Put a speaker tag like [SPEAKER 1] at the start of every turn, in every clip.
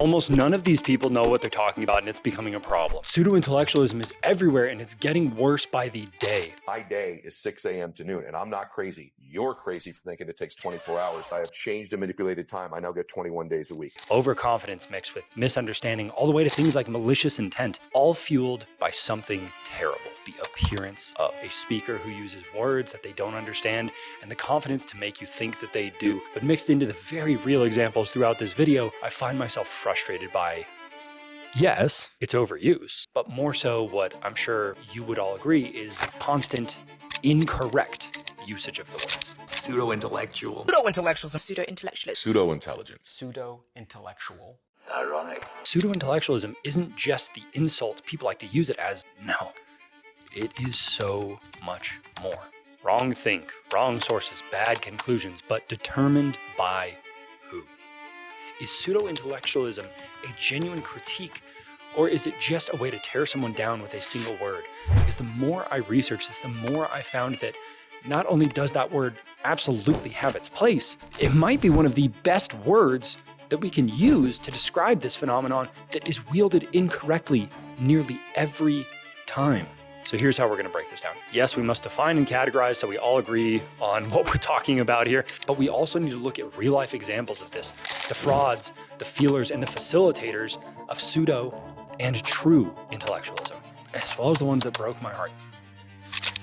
[SPEAKER 1] Almost none of these people know what they're talking about, and it's becoming a problem. Pseudo-intellectualism is everywhere, and it's getting worse by the day.
[SPEAKER 2] My day is 6 a.m. to noon, and I'm not crazy. You're crazy for thinking it takes 24 hours. I have changed and manipulated time. I now get 21 days a week.
[SPEAKER 1] Overconfidence mixed with misunderstanding, all the way to things like malicious intent, all fueled by something terrible. The appearance of a speaker who uses words that they don't understand, and the confidence to make you think that they do. But mixed into the very real examples throughout this video, I find myself frustrated by, yes, it's overuse, but more so what I'm sure you would all agree is constant, incorrect usage of the words.
[SPEAKER 3] Pseudo-intellectual.
[SPEAKER 4] Pseudo-intellectualism. Pseudo-intellectualism.
[SPEAKER 2] Pseudo-intelligence.
[SPEAKER 5] Pseudo-intellectual.
[SPEAKER 3] Ironic.
[SPEAKER 1] Pseudo-intellectualism isn't just the insult people like to use it as. No, it is so much more. Wrong think, wrong sources, bad conclusions, but determined by who? Is pseudo-intellectualism a genuine critique, or is it just a way to tear someone down with a single word? Because the more I researched this, the more I found that not only does that word absolutely have its place, it might be one of the best words that we can use to describe this phenomenon that is wielded incorrectly nearly every time. So here's how we're going to break this down. Yes, we must define and categorize so we all agree on what we're talking about here, but we also need to look at real life examples of this. The frauds, the feelers, and the facilitators of pseudo and true intellectualism, as well as the ones that broke my heart.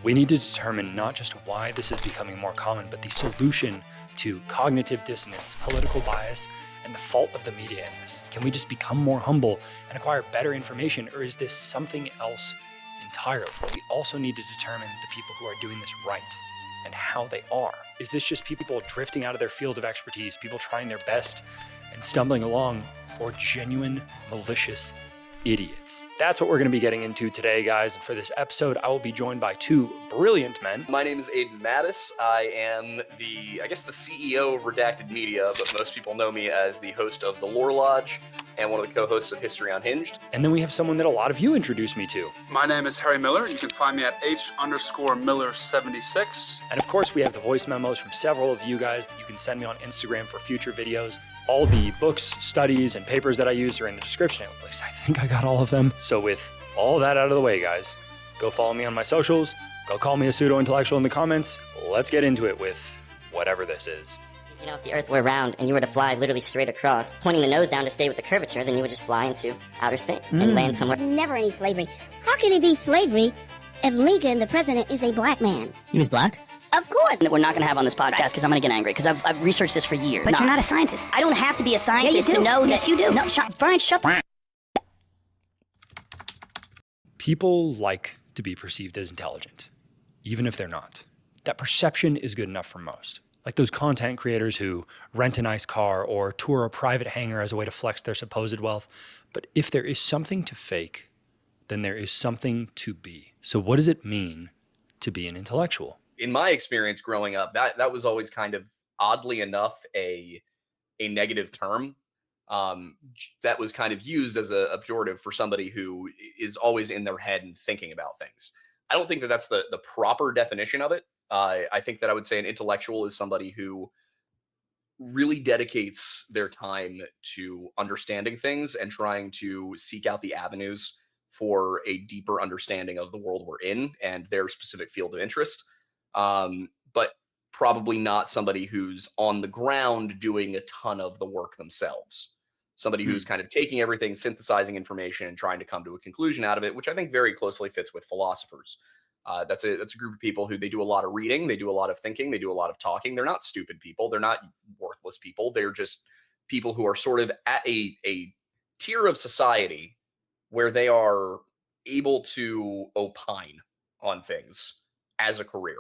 [SPEAKER 1] We need to determine not just why this is becoming more common, but the solution to cognitive dissonance, political bias, and the fault of the media in this. Can we just become more humble and acquire better information, or is this something else entirely? We also need to determine the people who are doing this right and how they are. Is this just people drifting out of their field of expertise, people trying their best and stumbling along, or genuine malicious idiots? That's what we're going to be getting into today, guys. And for this episode, I will be joined by two brilliant men.
[SPEAKER 6] My name is Aidan Mattis. I am the CEO of Redacted Media, but most people know me as the host of The Lore Lodge and one of the co-hosts of History Unhinged.
[SPEAKER 1] And then we have someone that a lot of you introduced me to.
[SPEAKER 7] My name is Harry Miller. You can find me at H_Miller76.
[SPEAKER 1] And of course, we have the voice memos from several of you guys that you can send me on Instagram for future videos. All the books, studies, and papers that I used are in the description. At least I think I got all of them. So with all that out of the way, guys, go follow me on my socials. Go call me a pseudo-intellectual in the comments. Let's get into it with whatever this is.
[SPEAKER 8] You know, if the Earth were round and you were to fly literally straight across, pointing the nose down to stay with the curvature, then you would just fly into outer space and land somewhere.
[SPEAKER 9] There's never any slavery. How can it be slavery if Lincoln, the president, is a black man?
[SPEAKER 8] He was black?
[SPEAKER 9] Of course.
[SPEAKER 8] That we're not going to have on this podcast because I'm going to get angry because I've researched this for years.
[SPEAKER 9] But you're not a scientist.
[SPEAKER 8] I don't have to be a scientist to know
[SPEAKER 9] yes,
[SPEAKER 8] that.
[SPEAKER 9] you do.
[SPEAKER 8] No, Brian, shut the...
[SPEAKER 1] People like to be perceived as intelligent, even if they're not. That perception is good enough for most. Like those content creators who rent a nice car or tour a private hangar as a way to flex their supposed wealth. But if there is something to fake, then there is something to be. So what does it mean to be an intellectual?
[SPEAKER 6] In my experience growing up, that was always kind of, oddly enough, a negative term that was kind of used as a pejorative for somebody who is always in their head and thinking about things. I don't think that that's the proper definition of it. I think that I would say an intellectual is somebody who really dedicates their time to understanding things and trying to seek out the avenues for a deeper understanding of the world we're in and their specific field of interest. But probably not somebody who's on the ground doing a ton of the work themselves. Somebody who's kind of taking everything, synthesizing information, and trying to come to a conclusion out of it, which I think very closely fits with philosophers. That's a group of people who they do a lot of reading, they do a lot of thinking, they do a lot of talking. They're not stupid people. They're not worthless people. They're just people who are sort of at a tier of society where they are able to opine on things as a career.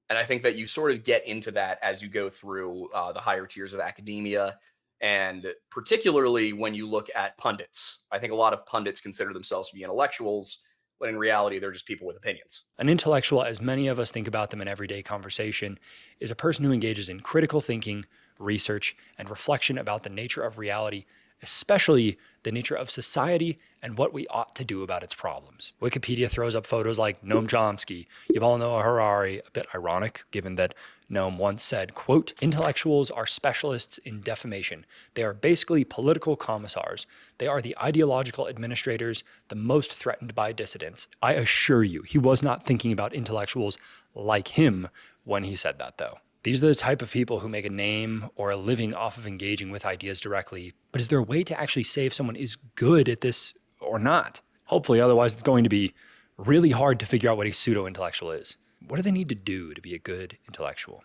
[SPEAKER 6] And I think that you sort of get into that as you go through the higher tiers of academia, and particularly when you look at pundits. I think a lot of pundits consider themselves to be intellectuals, but in reality, they're just people with opinions.
[SPEAKER 1] An intellectual, as many of us think about them in everyday conversation, is a person who engages in critical thinking, research, and reflection about the nature of reality, especially the nature of society and what we ought to do about its problems. Wikipedia throws up photos like Noam Chomsky, Yuval Noah Harari, a bit ironic given that Noam once said, quote, "Intellectuals are specialists in defamation. They are basically political commissars. They are the ideological administrators, the most threatened by dissidents." I assure you, he was not thinking about intellectuals like him when he said that, though. These are the type of people who make a name or a living off of engaging with ideas directly. But is there a way to actually say if someone is good at this or not? Hopefully, otherwise it's going to be really hard to figure out what a pseudo-intellectual is. What do they need to do to be a good intellectual?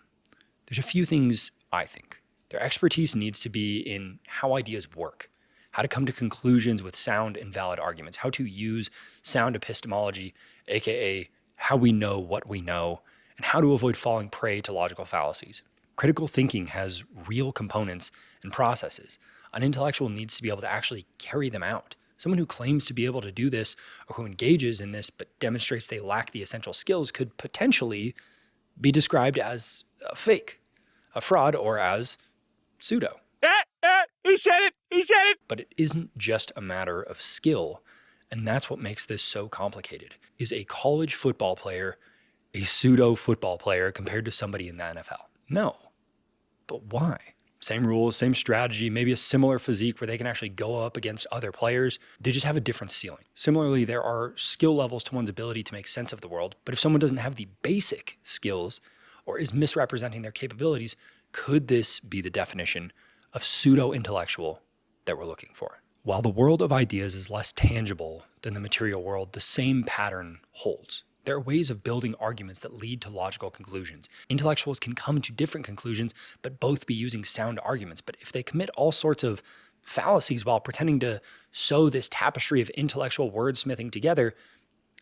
[SPEAKER 1] There's a few things I think. Their expertise needs to be in how ideas work, how to come to conclusions with sound and valid arguments, how to use sound epistemology, aka how we know what we know, and how to avoid falling prey to logical fallacies. Critical thinking has real components and processes. An intellectual needs to be able to actually carry them out. Someone who claims to be able to do this or who engages in this but demonstrates they lack the essential skills could potentially be described as a fake, a fraud, or as pseudo.
[SPEAKER 10] He said it!
[SPEAKER 1] But it isn't just a matter of skill, and that's what makes this so complicated. Is a college football player a pseudo football player compared to somebody in the NFL? No. But why? Same rules, same strategy, maybe a similar physique where they can actually go up against other players. They just have a different ceiling. Similarly, there are skill levels to one's ability to make sense of the world, but if someone doesn't have the basic skills or is misrepresenting their capabilities, could this be the definition of pseudo-intellectual that we're looking for? While the world of ideas is less tangible than the material world, the same pattern holds. There are ways of building arguments that lead to logical conclusions. Intellectuals can come to different conclusions, but both be using sound arguments. But if they commit all sorts of fallacies while pretending to sew this tapestry of intellectual wordsmithing together,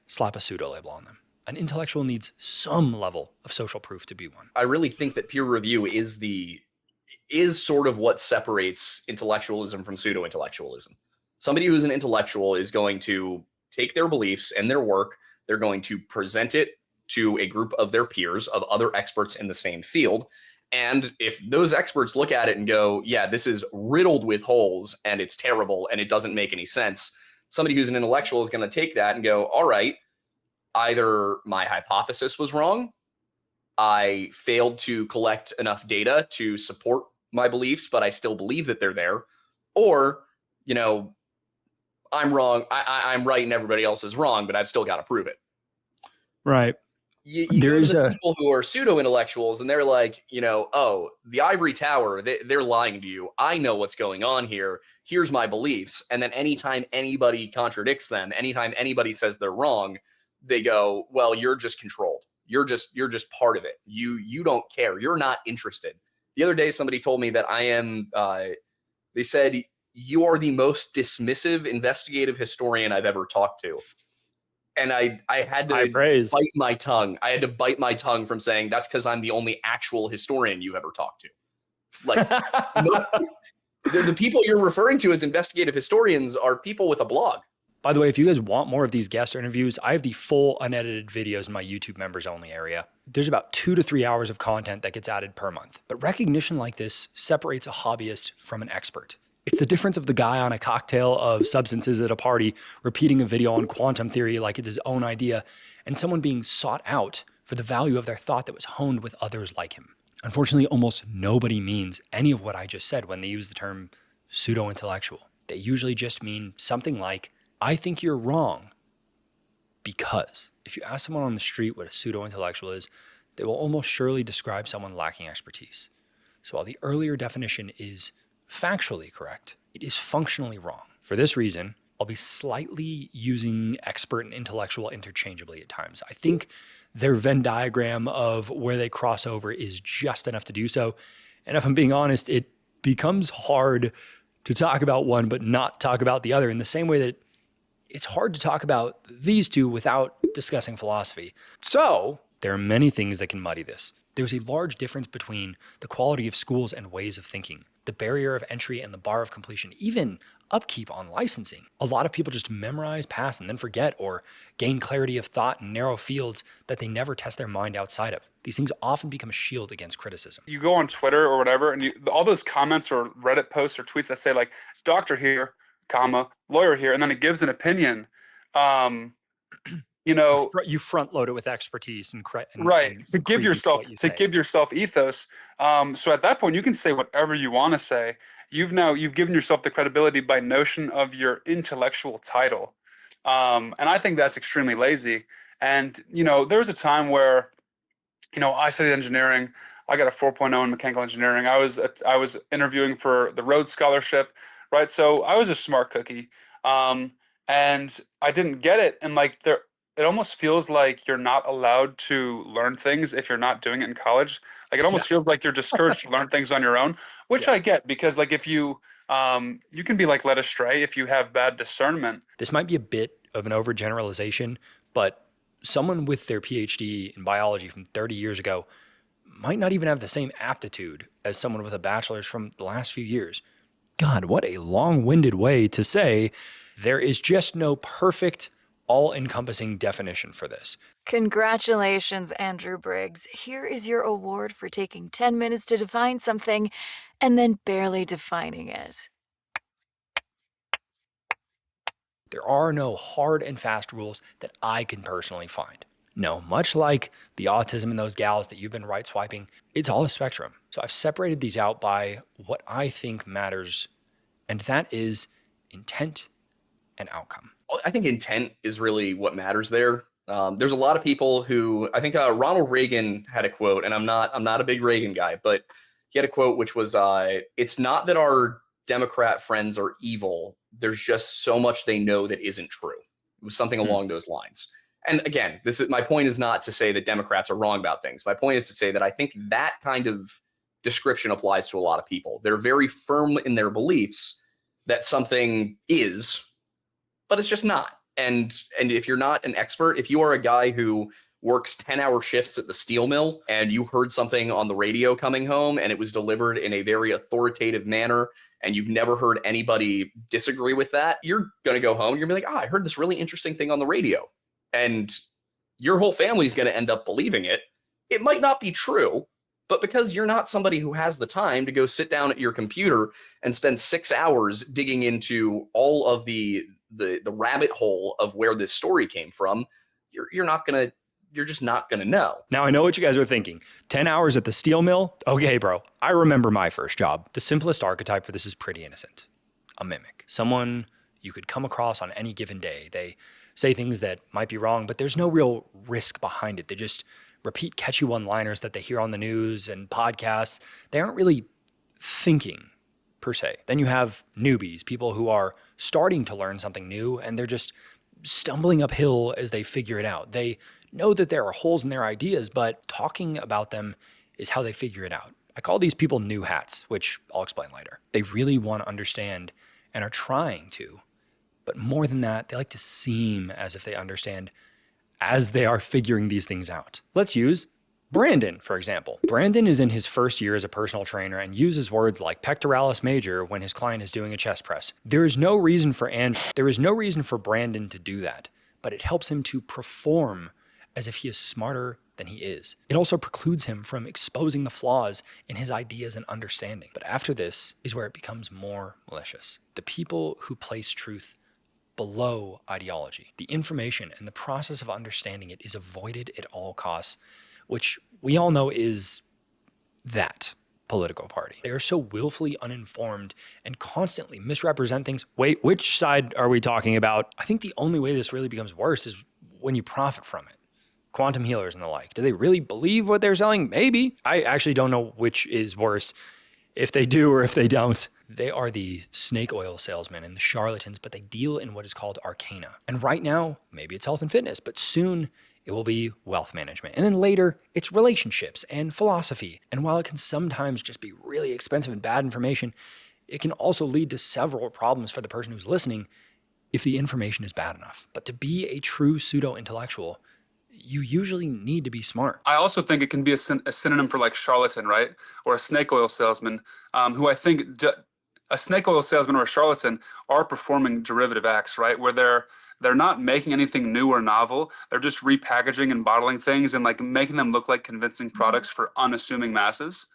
[SPEAKER 1] slap a pseudo label on them. An intellectual needs some level of social proof to be one.
[SPEAKER 6] I really think that peer review is sort of what separates intellectualism from pseudo-intellectualism. Somebody who's an intellectual is going to take their beliefs and their work, they're going to present it to a group of their peers, of other experts in the same field. And if those experts look at it and go, yeah, this is riddled with holes and it's terrible and it doesn't make any sense, somebody who's an intellectual is going to take that and go, all right, either my hypothesis was wrong, I failed to collect enough data to support my beliefs, but I still believe that they're there, or, you know, I'm wrong, I'm right and everybody else is wrong, but I've still got to prove it.
[SPEAKER 1] Right.
[SPEAKER 6] You go to the people who are pseudo-intellectuals and they're like, you know, oh, the ivory tower, they're lying to you. I know what's going on here. Here's my beliefs. And then anytime anybody contradicts them, anytime anybody says they're wrong, they go, well, you're just controlled. You're just part of it. You don't care. You're not interested. The other day, somebody told me that I am, they said, you are the most dismissive investigative historian I've ever talked to. And I had to bite my tongue. I had to bite my tongue from saying that's because I'm the only actual historian you ever talked to. Like the people you're referring to as investigative historians are people with a blog.
[SPEAKER 1] By the way, if you guys want more of these guest interviews, I have the full unedited videos in my YouTube members only area. There's about 2 to 3 hours of content that gets added per month. But recognition like this separates a hobbyist from an expert. It's the difference of the guy on a cocktail of substances at a party repeating a video on quantum theory like it's his own idea, and someone being sought out for the value of their thought that was honed with others like him. Unfortunately, almost nobody means any of what I just said when they use the term pseudo-intellectual. They usually just mean something like, I think you're wrong because. If you ask someone on the street what a pseudo-intellectual is, they will almost surely describe someone lacking expertise. So while the earlier definition is factually correct, it is functionally wrong. For this reason, I'll be slightly using expert and intellectual interchangeably at times. I think their Venn diagram of where they cross over is just enough to do so. And if I'm being honest, it becomes hard to talk about one but not talk about the other, in the same way that it's hard to talk about these two without discussing philosophy. So there are many things that can muddy this. There's a large difference between the quality of schools and ways of thinking. The barrier of entry and the bar of completion, even upkeep on licensing. A lot of people just memorize, pass, and then forget, or gain clarity of thought in narrow fields that they never test their mind outside of. These things often become a shield against criticism.
[SPEAKER 7] You go on Twitter or whatever, and all those comments or Reddit posts or tweets that say like, doctor here, comma, lawyer here, and then it gives an opinion.
[SPEAKER 1] You front load it with expertise and
[SPEAKER 7] right, to give yourself ethos. So at that point, you can say whatever you want to say. You've given yourself the credibility by notion of your intellectual title, and I think that's extremely lazy. And there was a time where, I studied engineering. I got a 4.0 in mechanical engineering. I was interviewing for the Rhodes Scholarship, right? So I was a smart cookie, and I didn't get it. And it almost feels like you're not allowed to learn things if you're not doing it in college. Like it almost feels like you're discouraged to learn things on your own, which I get, because if you you can be led astray if you have bad discernment.
[SPEAKER 1] This might be a bit of an overgeneralization, but someone with their PhD in biology from 30 years ago might not even have the same aptitude as someone with a bachelor's from the last few years. God, what a long-winded way to say there is just no perfect, all-encompassing definition for this.
[SPEAKER 11] Congratulations, Andrew Briggs. Here is your award for taking 10 minutes to define something and then barely defining it.
[SPEAKER 1] There are no hard and fast rules that I can personally find. No, much like the autism in those gals that you've been right swiping, it's all a spectrum. So I've separated these out by what I think matters, and that is intent and outcome.
[SPEAKER 6] I think intent is really what matters there. There's a lot of people who, I think Ronald Reagan had a quote, and I'm not a big Reagan guy, but he had a quote which was, it's not that our Democrat friends are evil. There's just so much they know that isn't true. It was something along those lines. And again, my point is not to say that Democrats are wrong about things. My point is to say that I think that kind of description applies to a lot of people. They're very firm in their beliefs that something is, but it's just not. And if you're not an expert, if you are a guy who works 10-hour shifts at the steel mill and you heard something on the radio coming home and it was delivered in a very authoritative manner and you've never heard anybody disagree with that, you're going to go home. You're going to be like, I heard this really interesting thing on the radio. And your whole family's going to end up believing it. It might not be true, but because you're not somebody who has the time to go sit down at your computer and spend 6 hours digging into all of the rabbit hole of where this story came from, you're just not going to know.
[SPEAKER 1] Now, I know what you guys are thinking. 10 hours at the steel mill? Okay, bro. I remember my first job. The simplest archetype for this is pretty innocent. A mimic. Someone you could come across on any given day. They say things that might be wrong, but there's no real risk behind it. They just repeat catchy one-liners that they hear on the news and podcasts. They aren't really thinking, per se. Then you have newbies, people who are starting to learn something new, and they're just stumbling uphill as they figure it out. They know that there are holes in their ideas, but talking about them is how they figure it out. I call these people new hats, which I'll explain later. They really want to understand and are trying to. But more than that, they like to seem as if they understand as they are figuring these things out. Let's use Brandon, for example. Brandon is in his first year as a personal trainer and uses words like pectoralis major when his client is doing a chest press. There is no reason for Brandon to do that, but it helps him to perform as if he is smarter than he is. It also precludes him from exposing the flaws in his ideas and understanding. But after this is where it becomes more malicious. The people who place truth below ideology, the information and the process of understanding it is avoided at all costs, which we all know is that political party. They are so willfully uninformed and constantly misrepresent things. Wait, which side are we talking about? I think the only way this really becomes worse is when you profit from it. Quantum healers and the like. Do they really believe what they're selling? Maybe. I actually don't know which is worse, if they do or if they don't. They are the snake oil salesmen and the charlatans, but they deal in what is called arcana. And right now, maybe it's health and fitness, but soon it will be wealth management. And then later, it's relationships and philosophy. And while it can sometimes just be really expensive and bad information, it can also lead to several problems for the person who's listening if the information is bad enough. But to be a true pseudo-intellectual, you usually need to be smart.
[SPEAKER 7] I also think it can be a synonym for like charlatan, right? Or a snake oil salesman, who I think a snake oil salesman or a charlatan are performing derivative acts, right? Where they're not making anything new or novel. They're just repackaging and bottling things and like making them look like convincing products for unassuming masses,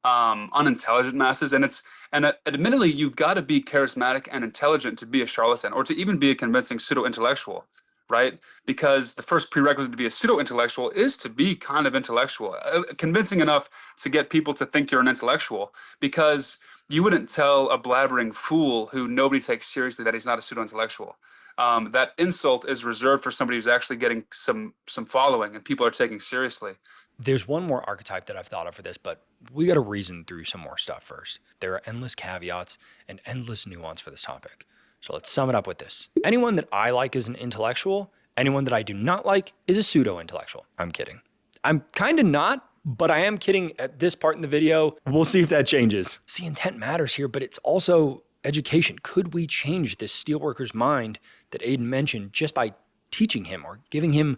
[SPEAKER 7] unintelligent masses. And admittedly, you've got to be charismatic and intelligent to be a charlatan or to even be a convincing pseudo-intellectual, right? Because the first prerequisite to be a pseudo-intellectual is to be kind of intellectual, convincing enough to get people to think you're an intellectual, because you wouldn't tell a blabbering fool who nobody takes seriously that he's not a pseudo-intellectual. That insult is reserved for somebody who's actually getting some following and people are taking seriously.
[SPEAKER 1] There's one more archetype that I've thought of for this, but we got to reason through some more stuff first. There are endless caveats and endless nuance for this topic. So let's sum it up with this. Anyone that I like is an intellectual. Anyone that I do not like is a pseudo-intellectual. I'm kidding. I'm kind of not, but I am kidding at this part in the video. We'll see if that changes. See, intent matters here, but it's also education. Could we change this steelworker's mind that Aidan mentioned just by teaching him or giving him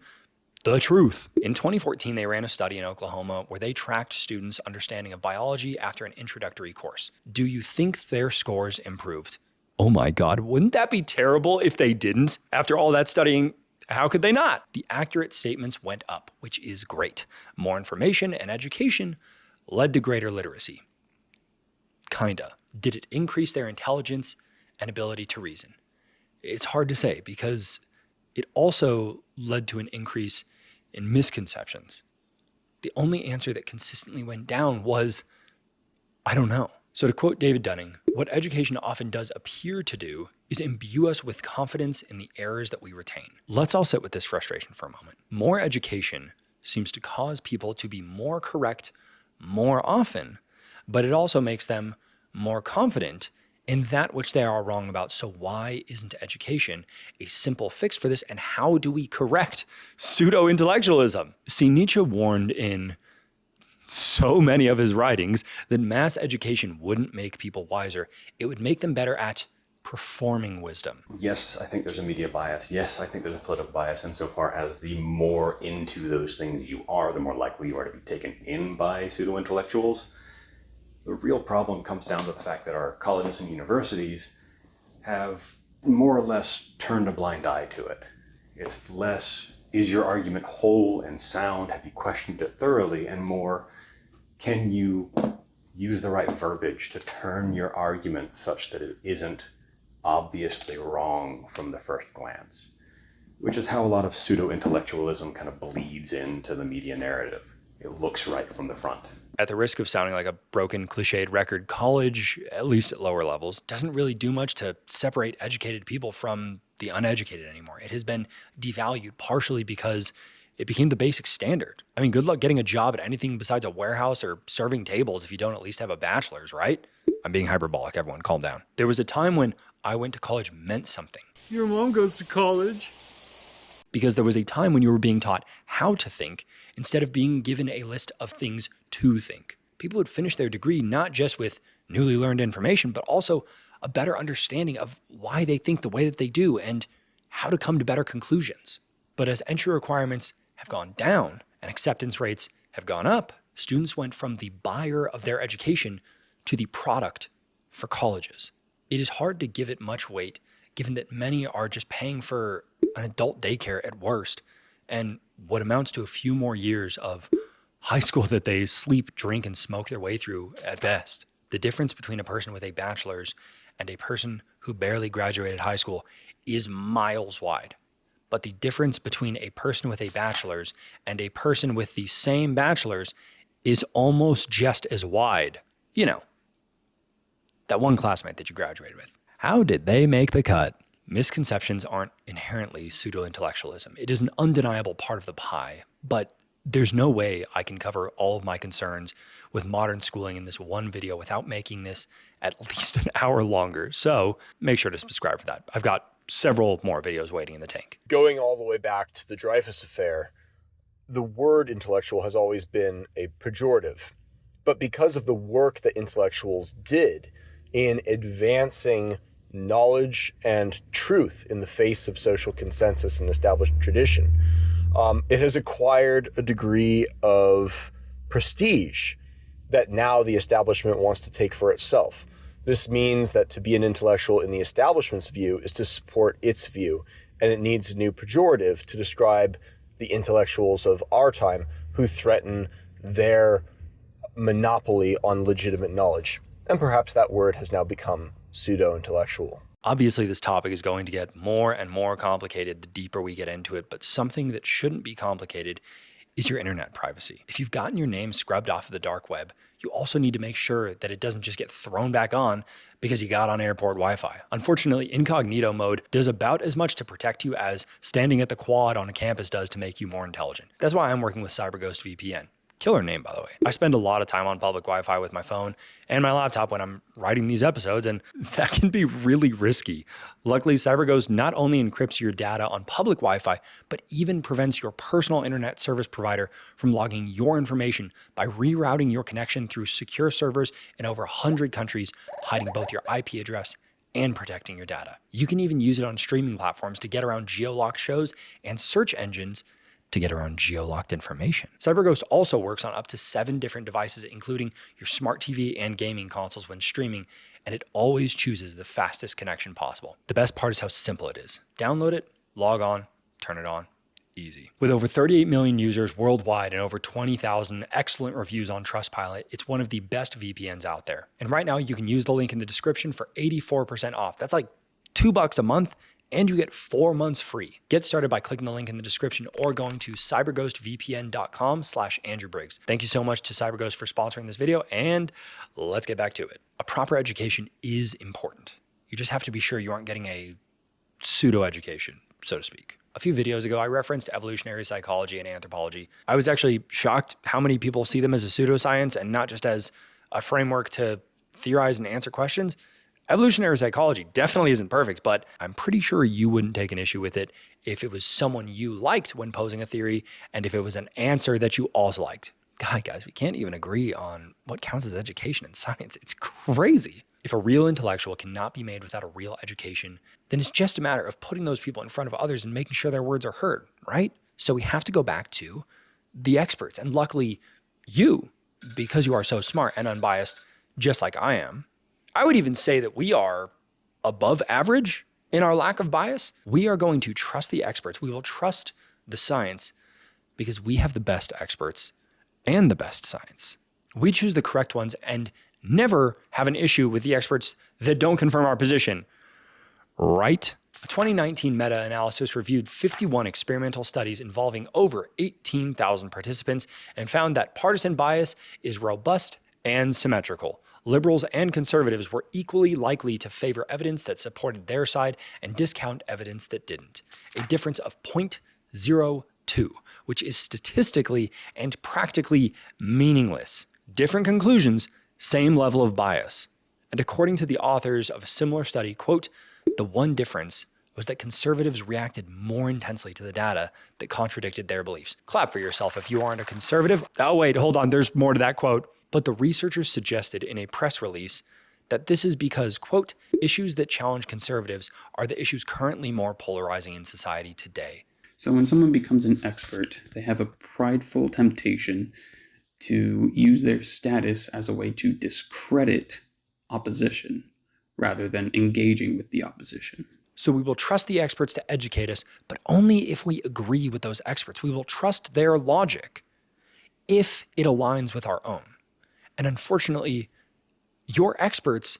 [SPEAKER 1] the truth? In 2014, they ran a study in Oklahoma where they tracked students' understanding of biology after an introductory course. Do you think their scores improved? Oh my God, wouldn't that be terrible if they didn't? After all that studying, how could they not? The accurate statements went up, which is great. More information and education led to greater literacy. Kinda. Did it increase their intelligence and ability to reason? It's hard to say because it also led to an increase in misconceptions. The only answer that consistently went down was, I don't know. So to quote David Dunning, what education often does appear to do is imbue us with confidence in the errors that we retain. Let's all sit with this frustration for a moment. More education seems to cause people to be more correct more often, but it also makes them more confident in that which they are wrong about. So why isn't education a simple fix for this? And how do we correct pseudo-intellectualism? See, Nietzsche warned in so many of his writings that mass education wouldn't make people wiser. It would make them better at performing wisdom.
[SPEAKER 12] Yes, I think there's a media bias. Yes, I think there's a political bias insofar as the more into those things you are, the more likely you are to be taken in by pseudo-intellectuals. The real problem comes down to the fact that our colleges and universities have more or less turned a blind eye to it. It's less, is your argument whole and sound? Have you questioned it thoroughly? And more, can you use the right verbiage to turn your argument such that it isn't obviously wrong from the first glance? Which is how a lot of pseudo-intellectualism kind of bleeds into the media narrative. It looks right from the front.
[SPEAKER 1] At the risk of sounding like a broken, cliched record, college, at least at lower levels, doesn't really do much to separate educated people from the uneducated anymore. It has been devalued partially because it became the basic standard. I mean, good luck getting a job at anything besides a warehouse or serving tables if you don't at least have a bachelor's, right? I'm being hyperbolic, everyone, calm down. There was a time when I went to college meant something.
[SPEAKER 10] Your mom goes to college.
[SPEAKER 1] Because there was a time when you were being taught how to think instead of being given a list of things to think. People would finish their degree not just with newly learned information, but also a better understanding of why they think the way that they do and how to come to better conclusions. But as entry requirements have gone down and acceptance rates have gone up, students went from the buyer of their education to the product for colleges. It is hard to give it much weight, given that many are just paying for an adult daycare at worst, and what amounts to a few more years of high school that they sleep, drink, and smoke their way through at best. The difference between a person with a bachelor's and a person who barely graduated high school is miles wide. But the difference between a person with a bachelor's and a person with the same bachelor's is almost just as wide. You know, that one classmate that you graduated with. How did they make the cut? Misconceptions aren't inherently pseudo-intellectualism. It is an undeniable part of the pie, but there's no way I can cover all of my concerns with modern schooling in this one video without making this at least an hour longer. So make sure to subscribe for that. I've got several more videos waiting in the tank.
[SPEAKER 13] Going all the way back to the Dreyfus affair, the word intellectual has always been a pejorative. But because of the work that intellectuals did in advancing knowledge and truth in the face of social consensus and established tradition, it has acquired a degree of prestige that now the establishment wants to take for itself. This means that to be an intellectual in the establishment's view is to support its view, and it needs a new pejorative to describe the intellectuals of our time who threaten their monopoly on legitimate knowledge. And perhaps that word has now become pseudo-intellectual.
[SPEAKER 1] Obviously, this topic is going to get more and more complicated the deeper we get into it, but something that shouldn't be complicated is your internet privacy. If you've gotten your name scrubbed off of the dark web, you also need to make sure that it doesn't just get thrown back on because you got on airport Wi-Fi. Unfortunately, incognito mode does about as much to protect you as standing at the quad on a campus does to make you more intelligent. That's why I'm working with CyberGhost VPN. Killer name, by the way. I spend a lot of time on public Wi-Fi with my phone and my laptop when I'm writing these episodes, and that can be really risky. Luckily, CyberGhost not only encrypts your data on public Wi-Fi, but even prevents your personal internet service provider from logging your information by rerouting your connection through secure servers in over 100 countries, hiding both your IP address and protecting your data. You can even use it on streaming platforms to get around geo-locked shows and search engines to get around geo-locked information. CyberGhost also works on up to 7 different devices, including your smart TV and gaming consoles when streaming, and it always chooses the fastest connection possible. The best part is how simple it is. Download it, log on, turn it on. Easy. With over 38 million users worldwide and over 20,000 excellent reviews on Trustpilot, it's one of the best VPNs out there. And right now you can use the link in the description for 84% off. That's like $2 a month, and you get 4 months free. Get started by clicking the link in the description or going to cyberghostvpn.com/Andrew Briggs. Thank you so much to CyberGhost for sponsoring this video, and let's get back to it. A proper education is important. You just have to be sure you aren't getting a pseudo education, so to speak. A few videos ago, I referenced evolutionary psychology and anthropology. I was actually shocked how many people see them as a pseudoscience and not just as a framework to theorize and answer questions. Evolutionary psychology definitely isn't perfect, but I'm pretty sure you wouldn't take an issue with it if it was someone you liked when posing a theory and if it was an answer that you also liked. God, guys, we can't even agree on what counts as education in science. It's crazy. If a real intellectual cannot be made without a real education, then it's just a matter of putting those people in front of others and making sure their words are heard, right? So we have to go back to the experts. And luckily, you, because you are so smart and unbiased, just like I am, I would even say that we are above average in our lack of bias. We are going to trust the experts. We will trust the science because we have the best experts and the best science. We choose the correct ones and never have an issue with the experts that don't confirm our position, right? A 2019 meta-analysis reviewed 51 experimental studies involving over 18,000 participants and found that partisan bias is robust and symmetrical. Liberals and conservatives were equally likely to favor evidence that supported their side and discount evidence that didn't. A difference of 0.02, which is statistically and practically meaningless. Different conclusions, same level of bias. And according to the authors of a similar study, quote, the one difference was that conservatives reacted more intensely to the data that contradicted their beliefs. Clap for yourself if you aren't a conservative. Oh, wait, hold on. There's more to that quote. But the researchers suggested in a press release that this is because, quote, issues that challenge conservatives are the issues currently more polarizing in society today.
[SPEAKER 14] So when someone becomes an expert, they have a prideful temptation to use their status as a way to discredit opposition rather than engaging with the opposition.
[SPEAKER 1] So we will trust the experts to educate us, but only if we agree with those experts. We will trust their logic if it aligns with our own. And unfortunately, your experts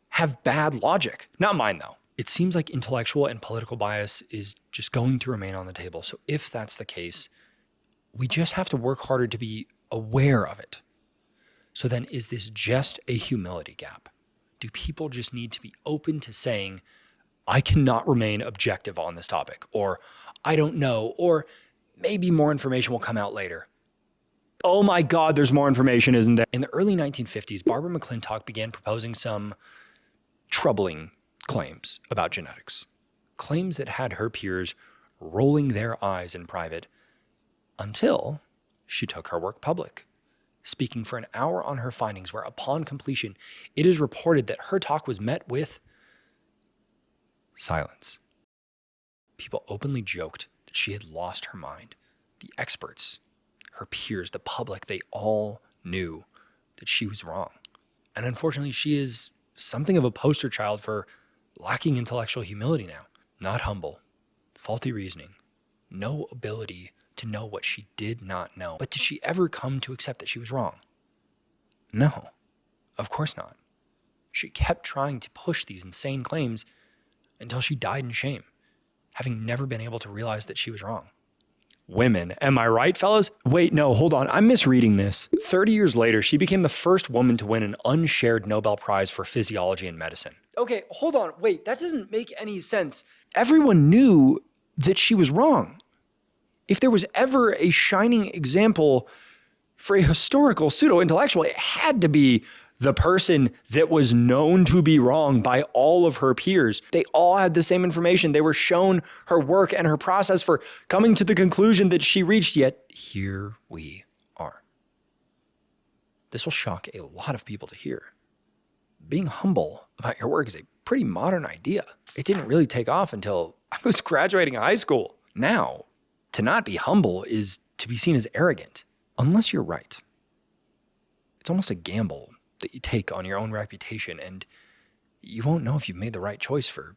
[SPEAKER 1] have bad logic. Not mine, though. It seems like intellectual and political bias is just going to remain on the table. So if that's the case, we just have to work harder to be aware of it. So then, is this just a humility gap? Do people just need to be open to saying, I cannot remain objective on this topic, or I don't know, or maybe more information will come out later? Oh my God, there's more information, isn't there? In the early 1950s, Barbara McClintock began proposing some troubling claims about genetics. Claims that had her peers rolling their eyes in private until she took her work public, speaking for an hour on her findings where upon completion, it is reported that her talk was met with silence. People openly joked that she had lost her mind. The experts, her peers, the public, they all knew that she was wrong. And unfortunately, she is something of a poster child for lacking intellectual humility now. Not humble, faulty reasoning, no ability to know what she did not know. But did she ever come to accept that she was wrong? No, of course not. She kept trying to push these insane claims until she died in shame, having never been able to realize that she was wrong. Women, am I right, fellas? Wait, no, hold on, I'm misreading this. 30 years later, she became the first woman to win an unshared Nobel Prize for physiology and medicine. Okay, hold on, wait, that doesn't make any sense. Everyone knew that she was wrong. If there was ever a shining example for a historical pseudo-intellectual, it had to be the person that was known to be wrong by all of her peers. They all had the same information. They were shown her work and her process for coming to the conclusion that she reached, yet here we are. This will shock a lot of people to hear. Being humble about your work is a pretty modern idea. It didn't really take off until I was graduating high school. Now, to not be humble is to be seen as arrogant, unless you're right. It's almost a gamble that you take on your own reputation, and you won't know if you've made the right choice for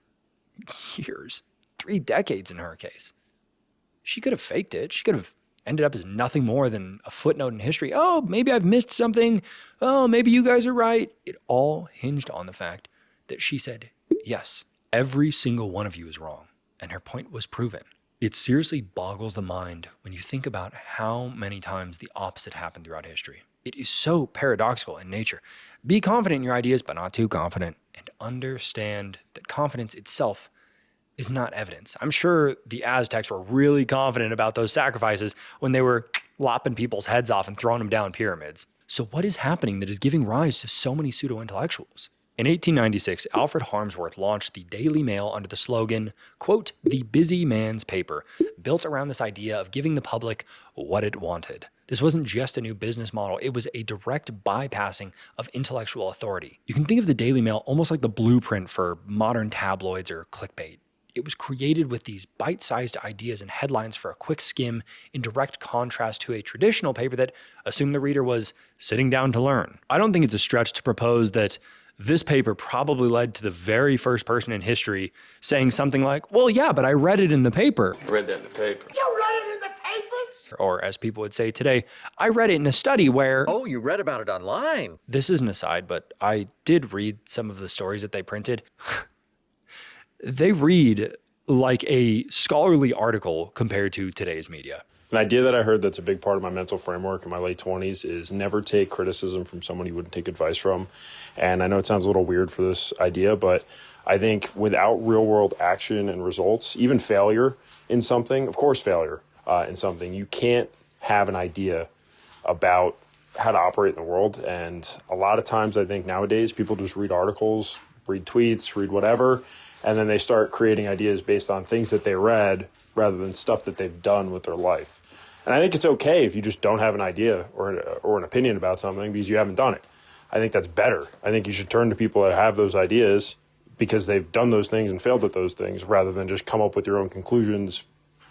[SPEAKER 1] years, 3 decades in her case. She could have faked it. She could have ended up as nothing more than a footnote in history. Oh, maybe I've missed something. Oh, maybe you guys are right. It all hinged on the fact that she said, yes, every single one of you is wrong, and her point was proven. It seriously boggles the mind when you think about how many times the opposite happened throughout history. It is so paradoxical in nature. Be confident in your ideas, but not too confident. And understand that confidence itself is not evidence. I'm sure the Aztecs were really confident about those sacrifices when they were lopping people's heads off and throwing them down pyramids. So what is happening that is giving rise to so many pseudo-intellectuals? In 1896, Alfred Harmsworth launched the Daily Mail under the slogan, quote, "the busy man's paper," built around this idea of giving the public what it wanted. This wasn't just a new business model, it was a direct bypassing of intellectual authority. You can think of the Daily Mail almost like the blueprint for modern tabloids or clickbait. It was created with these bite-sized ideas and headlines for a quick skim, in direct contrast to a traditional paper that assumed the reader was sitting down to learn. I don't think it's a stretch to propose that this paper probably led to the very first person in history saying something like, well, yeah, but I read it in the paper.
[SPEAKER 3] I read that in the paper.
[SPEAKER 15] You read it in the papers?
[SPEAKER 1] Or as people would say today, I read it in a study where...
[SPEAKER 15] Oh, you read about it online.
[SPEAKER 1] This is an aside, but I did read some of the stories that they printed. They read like a scholarly article compared to today's media.
[SPEAKER 16] An idea that I heard that's a big part of my mental framework in my late 20s is never take criticism from someone you wouldn't take advice from. And I know it sounds a little weird for this idea, but I think without real-world action and results, even failure in something, of course failure in something, you can't have an idea about how to operate in the world. And a lot of times I think nowadays people just read articles, read tweets, read whatever, and then they start creating ideas based on things that they read rather than stuff that they've done with their life. And I think it's okay if you just don't have an idea or an opinion about something because you haven't done it. I think that's better. I think you should turn to people that have those ideas because they've done those things and failed at those things rather than just come up with your own conclusions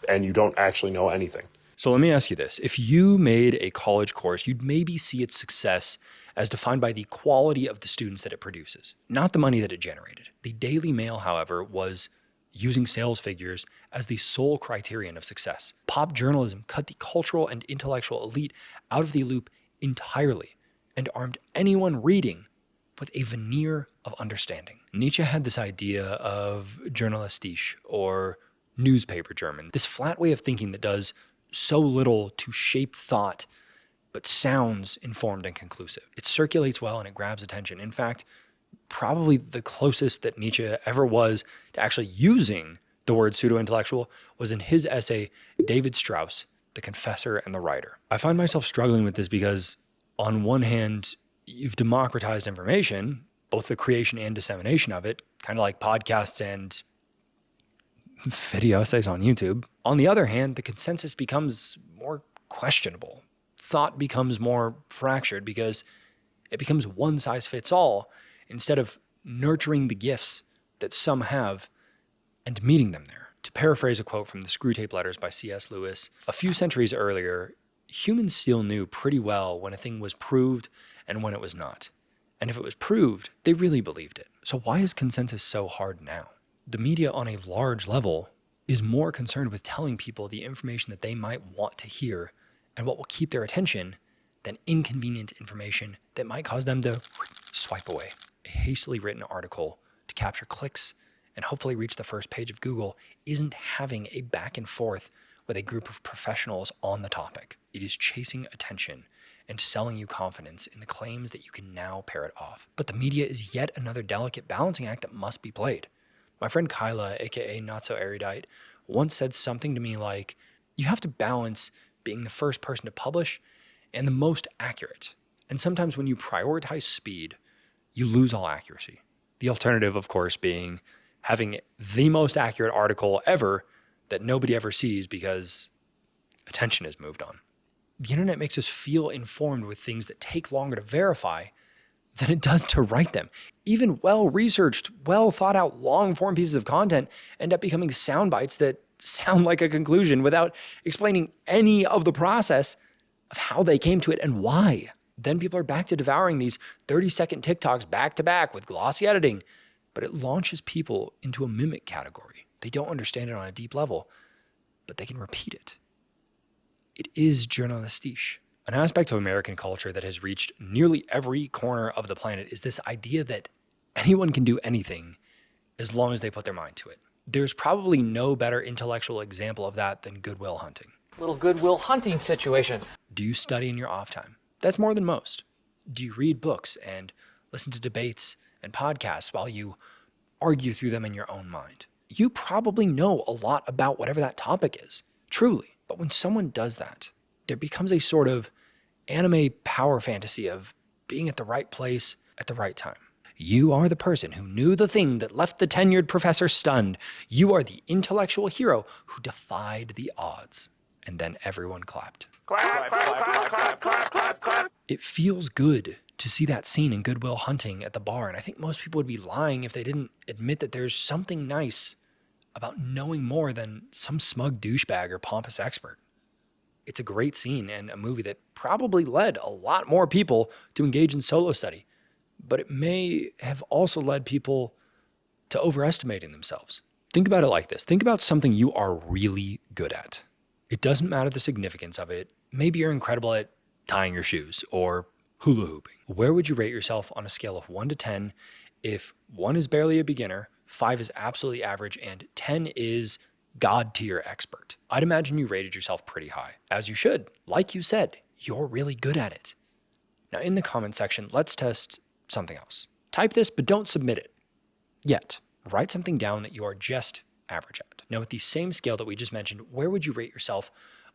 [SPEAKER 16] and you don't actually know anything.
[SPEAKER 1] So let me ask you this. If you made a college course, you'd maybe see its success as defined by the quality of the students that it produces, not the money that it generated. The Daily Mail, however, was using sales figures as the sole criterion of success. Pop journalism cut the cultural and intellectual elite out of the loop entirely and armed anyone reading with a veneer of understanding. Nietzsche had this idea of journalistisch, or newspaper German, this flat way of thinking that does so little to shape thought, but sounds informed and conclusive. It circulates well and it grabs attention. In fact, probably the closest that Nietzsche ever was to actually using the word pseudo-intellectual was in his essay, David Strauss, The Confessor and the Writer. I find myself struggling with this because on one hand, you've democratized information, both the creation and dissemination of it, kind of like podcasts and video essays on YouTube. On the other hand, the consensus becomes more questionable. Thought becomes more fractured because it becomes one size fits all instead of nurturing the gifts that some have and meeting them there. To paraphrase a quote from the Screwtape Letters by C.S. Lewis, a few centuries earlier, humans still knew pretty well when a thing was proved and when it was not. And if it was proved, they really believed it. So why is consensus so hard now? The media on a large level is more concerned with telling people the information that they might want to hear and what will keep their attention than inconvenient information that might cause them to swipe away. A hastily written article to capture clicks and hopefully reach the first page of Google isn't having a back and forth with a group of professionals on the topic. It is chasing attention and selling you confidence in the claims that you can now parrot off. But the media is yet another delicate balancing act that must be played. My friend Kyla, aka Not So Erudite, once said something to me like, you have to balance being the first person to publish and the most accurate. And sometimes when you prioritize speed, you lose all accuracy. The alternative, of course, being having the most accurate article ever that nobody ever sees because attention has moved on. The internet makes us feel informed with things that take longer to verify than it does to write them. Even well-researched, well-thought-out, long-form pieces of content end up becoming sound bites that sound like a conclusion without explaining any of the process of how they came to it and why. Then people are back to devouring these 30-second TikToks back-to-back with glossy editing, but it launches people into a mimic category. They don't understand it on a deep level, but they can repeat it. It is journalistique. An aspect of American culture that has reached nearly every corner of the planet is this idea that anyone can do anything as long as they put their mind to it. There's probably no better intellectual example of that than Good Will Hunting.
[SPEAKER 5] Little Good Will Hunting situation.
[SPEAKER 1] Do you study in your off time? That's more than most. Do you read books and listen to debates and podcasts while you argue through them in your own mind? You probably know a lot about whatever that topic is, truly. But when someone does that, there becomes a sort of anime power fantasy of being at the right place at the right time. You are the person who knew the thing that left the tenured professor stunned. You are the intellectual hero who defied the odds. And then everyone clapped.
[SPEAKER 10] Clap, clap, clap, clap, clap, clap, clap.
[SPEAKER 1] It feels good to see that scene in Good Will Hunting at the bar, and I think most people would be lying if they didn't admit that there's something nice about knowing more than some smug douchebag or pompous expert. It's a great scene and a movie that probably led a lot more people to engage in solo study, but it may have also led people to overestimating themselves. Think about it like this. Think about something you are really good at. It doesn't matter the significance of it. Maybe you're incredible at tying your shoes or hula hooping. Where would you rate yourself on a scale of 1 to 10 if 1 is barely a beginner, 5 is absolutely average, and 10 is God tier expert? I'd imagine you rated yourself pretty high, as you should. Like you said, you're really good at it. Now in the comment section, let's test something else. Type this, but don't submit it yet. Write something down that you are just average at. Now with the same scale that we just mentioned, where would you rate yourself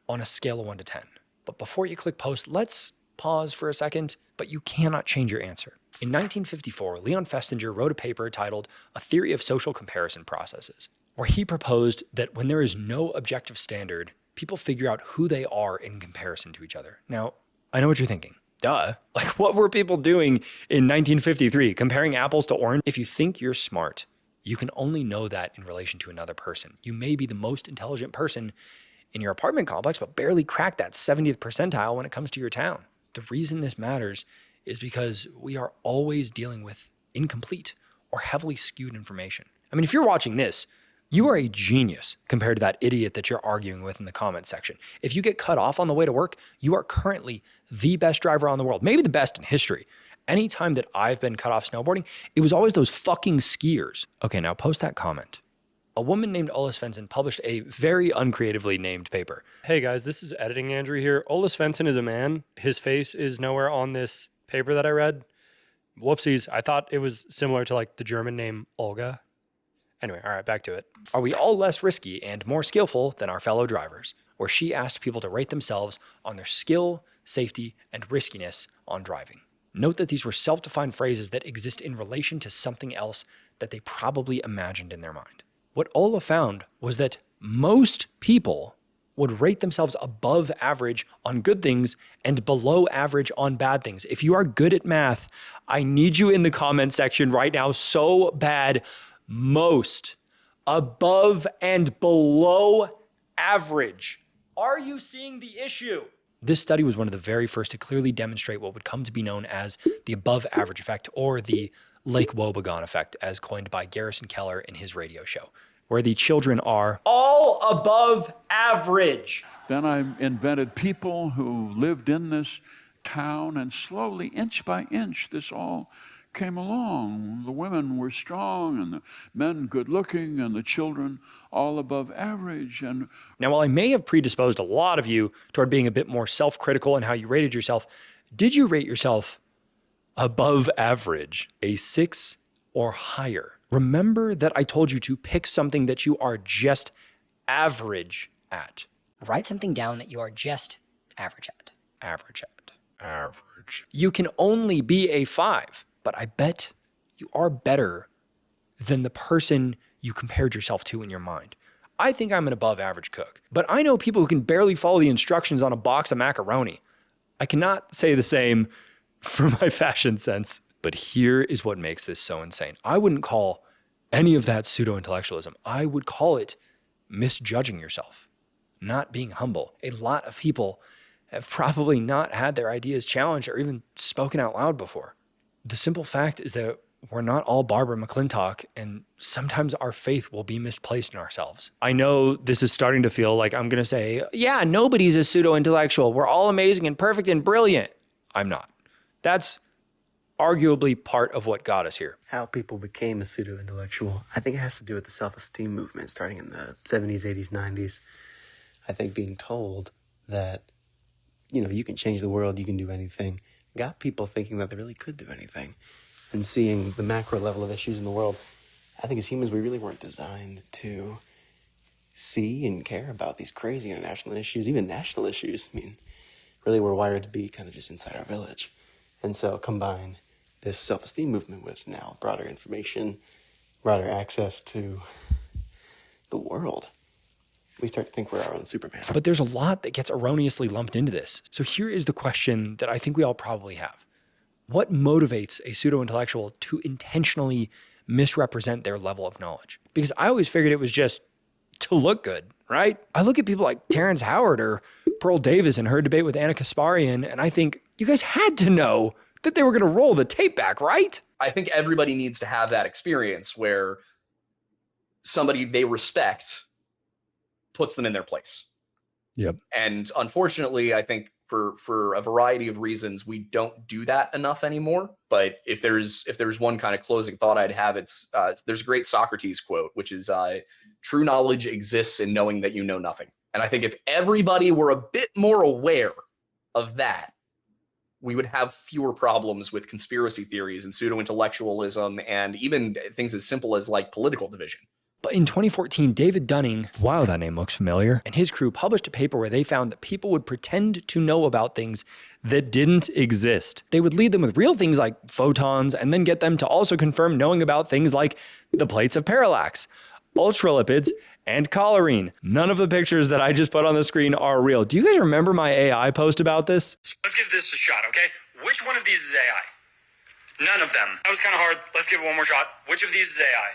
[SPEAKER 1] on a scale of 1 to 10? But before you click post, let's pause for a second, but you cannot change your answer. In 1954, Leon Festinger wrote a paper titled A Theory of Social Comparison Processes, where he proposed that when there is no objective standard, people figure out who they are in comparison to each other. Now, I know what you're thinking. Duh. Like, what were people doing in 1953? Comparing apples to orange? If you think you're smart, you can only know that in relation to another person. You may be the most intelligent person in your apartment complex, but barely crack that 70th percentile when it comes to your town. The reason this matters is because we are always dealing with incomplete or heavily skewed information. I mean, if you're watching this, you are a genius compared to that idiot that you're arguing with in the comment section. If you get cut off on the way to work, you are currently the best driver on the world, maybe the best in history. Anytime that I've been cut off snowboarding, it was always those fucking skiers. Okay, now post that comment. A woman named Ola Svensson published a very uncreatively named paper.
[SPEAKER 17] Hey guys, this is editing Andrew here. Ola Svensson is a man. His face is nowhere on this paper that I read. Whoopsies, I thought it was similar to like the German name Olga. Anyway, all right, back to it.
[SPEAKER 1] Are we all less risky and more skillful than our fellow drivers? Where she asked people to rate themselves on their skill, safety, and riskiness on driving. Note that these were self-defined phrases that exist in relation to something else that they probably imagined in their mind. What Ola found was that most people would rate themselves above average on good things and below average on bad things. If you are good at math, I need you in the comment section right now so bad. Most above and below average. Are you seeing the issue? This study was one of the very first to clearly demonstrate what would come to be known as the above average effect, or the Lake Wobegon effect, as coined by Garrison Keillor in his radio show, where the children are all above average.
[SPEAKER 18] Then I invented people who lived in this town, and slowly, inch by inch, this all came along. The women were strong, and the men good looking, and the children all above average. And
[SPEAKER 1] now, while I may have predisposed a lot of you toward being a bit more self-critical in how you rated yourself, did you rate yourself above average, a 6 or higher? Remember that I told you to pick something that you are just average at.
[SPEAKER 19] Write something down that you are just average at.
[SPEAKER 1] Average at. Average. You can only be a 5, but I bet you are better than the person you compared yourself to in your mind. I think I'm an above average cook, but I know people who can barely follow the instructions on a box of macaroni. I cannot say the same for my fashion sense, but here is what makes this so insane. I wouldn't call any of that pseudo-intellectualism. I would call it misjudging yourself, not being humble. A lot of people have probably not had their ideas challenged or even spoken out loud before. The simple fact is that we're not all Barbara McClintock, and sometimes our faith will be misplaced in ourselves. I know this is starting to feel like I'm going to say, yeah, nobody's a pseudo-intellectual. We're all amazing and perfect and brilliant. I'm not. That's arguably part of what got us here.
[SPEAKER 20] How people became a pseudo-intellectual, I think it has to do with the self-esteem movement starting in the 70s, 80s, 90s. I think being told that, you can change the world, you can do anything, got people thinking that they really could do anything. And seeing the macro level of issues in the world, I think as humans, we really weren't designed to see and care about these crazy international issues, even national issues. I mean, really we're wired to be kind of just inside our village. And so combine this self-esteem movement with now broader information, broader access to the world. We start to think we're our own Superman.
[SPEAKER 1] But there's a lot that gets erroneously lumped into this. So here is the question that I think we all probably have. What motivates a pseudo-intellectual to intentionally misrepresent their level of knowledge? Because I always figured it was just to look good, right? I look at people like Terrence Howard or Pearl Davis in her debate with Anna Kasparian, and I think you guys had to know that they were going to roll the tape back, right?
[SPEAKER 6] I think everybody needs to have that experience where somebody they respect puts them in their place.
[SPEAKER 1] Yep.
[SPEAKER 6] And unfortunately, I think for a variety of reasons, we don't do that enough anymore. But if there's one kind of closing thought I'd have, it's there's a great Socrates quote, which is true knowledge exists in knowing that you know nothing. And I think if everybody were a bit more aware of that, we would have fewer problems with conspiracy theories and pseudo-intellectualism and even things as simple as like political division.
[SPEAKER 1] But in 2014, David Dunning, wow, that name looks familiar, and his crew published a paper where they found that people would pretend to know about things that didn't exist. They would lead them with real things like photons and then get them to also confirm knowing about things like the plates of parallax, ultralipids, and collarine. None of the pictures that I just put on the screen are real. Do you guys remember my AI post about this?
[SPEAKER 21] Let's give this a shot, okay? Which one of these is AI? None of them. That was kind of hard. Let's give it one more shot. Which of these is AI?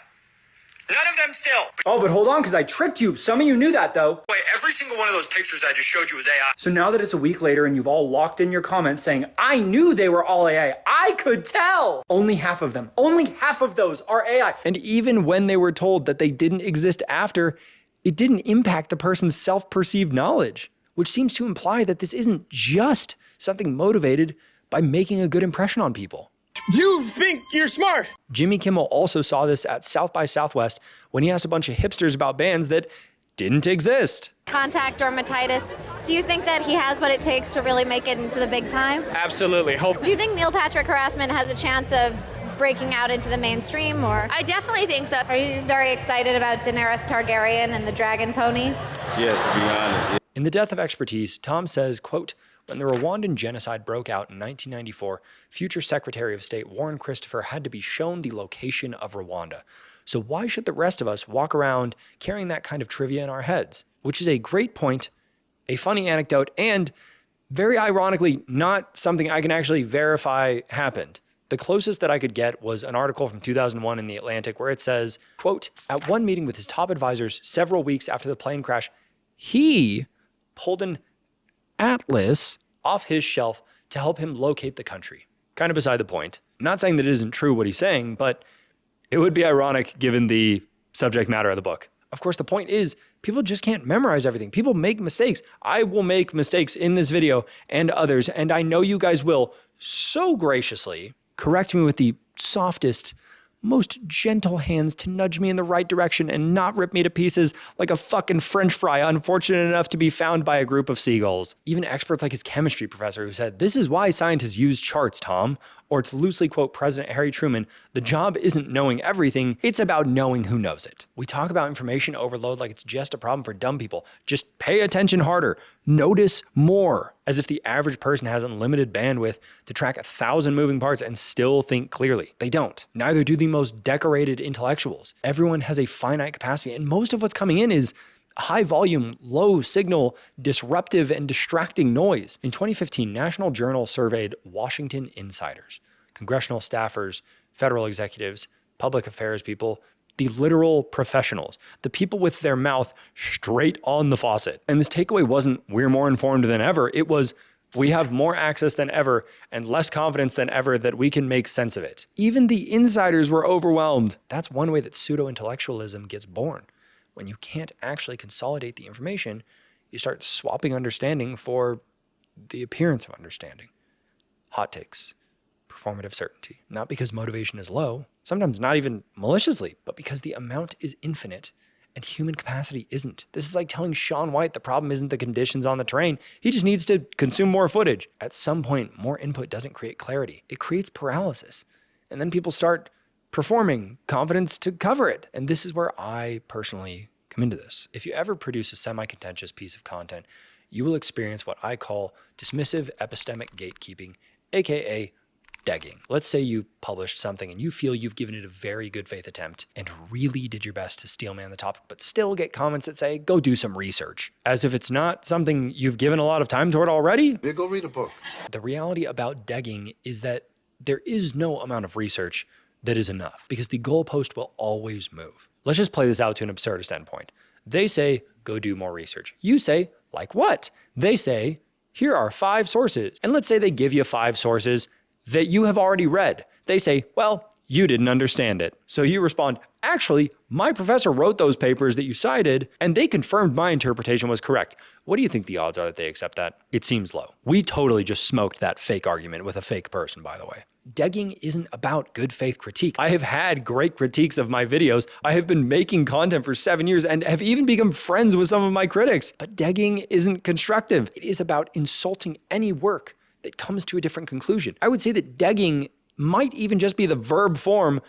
[SPEAKER 21] None of them still.
[SPEAKER 1] Oh, but hold on, because I tricked you. Some of you knew that, though.
[SPEAKER 21] Wait, every single one of those pictures I just showed you was AI.
[SPEAKER 1] So now that it's a week later and you've all locked in your comments saying, I knew they were all AI, I could tell. Only half of them, only half of those are AI. And even when they were told that they didn't exist after, it didn't impact the person's self-perceived knowledge, which seems to imply that this isn't just something motivated by making a good impression on people.
[SPEAKER 21] You think you're smart.
[SPEAKER 1] Jimmy Kimmel also saw this at South by Southwest when he asked a bunch of hipsters about bands that didn't exist.
[SPEAKER 22] Contact dermatitis. Do you think that he has what it takes to really make it into the big time?
[SPEAKER 5] Absolutely.
[SPEAKER 22] Do you think Neil Patrick Harassment has a chance of breaking out into the mainstream, or?
[SPEAKER 23] I definitely think so.
[SPEAKER 22] Are you very excited about Daenerys Targaryen and the dragon ponies?
[SPEAKER 24] Yes, to be honest. Yeah.
[SPEAKER 1] In The Death of Expertise, Tom says, quote, when the Rwandan genocide broke out in 1994, future Secretary of State Warren Christopher had to be shown the location of Rwanda. So why should the rest of us walk around carrying that kind of trivia in our heads? Which is a great point, a funny anecdote, and very ironically, not something I can actually verify happened. The closest that I could get was an article from 2001 in The Atlantic where it says, quote, at one meeting with his top advisors several weeks after the plane crash, he pulled an atlas off his shelf to help him locate the country. Kind of beside the point. Not saying that it isn't true what he's saying, but it would be ironic given the subject matter of the book. Of course, the point is people just can't memorize everything. People make mistakes. I will make mistakes in this video and others, and I know you guys will so graciously correct me with the softest, most gentle hands to nudge me in the right direction and not rip me to pieces like a fucking French fry, unfortunate enough to be found by a group of seagulls. Even experts like his chemistry professor who said, this is why scientists use charts, Tom. Or to loosely quote President Harry Truman, the job isn't knowing everything, it's about knowing who knows it. We talk about information overload like it's just a problem for dumb people. Just pay attention harder. Notice more. As if the average person has unlimited bandwidth to track 1,000 moving parts and still think clearly. They don't. Neither do the most decorated intellectuals. Everyone has a finite capacity, and most of what's coming in is high volume, low signal, disruptive and distracting noise. In 2015, National Journal surveyed Washington insiders, congressional staffers, federal executives, public affairs people, the literal professionals, the people with their mouth straight on the faucet. And this takeaway wasn't, we're more informed than ever. It was, we have more access than ever and less confidence than ever that we can make sense of it. Even the insiders were overwhelmed. That's one way that pseudo-intellectualism gets born. When you can't actually consolidate the information, you start swapping understanding for the appearance of understanding. Hot takes, performative certainty. Not because motivation is low, sometimes not even maliciously, but because the amount is infinite and human capacity isn't. This is like telling Shaun White the problem isn't the conditions on the train. He just needs to consume more footage. At some point, more input doesn't create clarity. It creates paralysis. And then people start performing confidence to cover it. And this is where I personally come into this. If you ever produce a semi-contentious piece of content, you will experience what I call dismissive epistemic gatekeeping, aka degging. Let's say you published something and you feel you've given it a very good faith attempt and really did your best to steelman the topic, but still get comments that say, go do some research. As if it's not something you've given a lot of time toward already.
[SPEAKER 3] Yeah, go read a book.
[SPEAKER 1] The reality about degging is that there is no amount of research that is enough because the goalpost will always move. Let's just play this out to an absurdist endpoint. They say, go do more research. You say, like what? They say, here are 5 sources. And let's say they give you 5 sources that you have already read. They say, well, you didn't understand it. So you respond, actually, my professor wrote those papers that you cited, and they confirmed my interpretation was correct. What do you think the odds are that they accept that? It seems low. We totally just smoked that fake argument with a fake person, by the way. Degging isn't about good faith critique. I have had great critiques of my videos. I have been making content for 7 years and have even become friends with some of my critics. But degging isn't constructive. It is about insulting any work that comes to a different conclusion. I would say that degging might even just be the verb form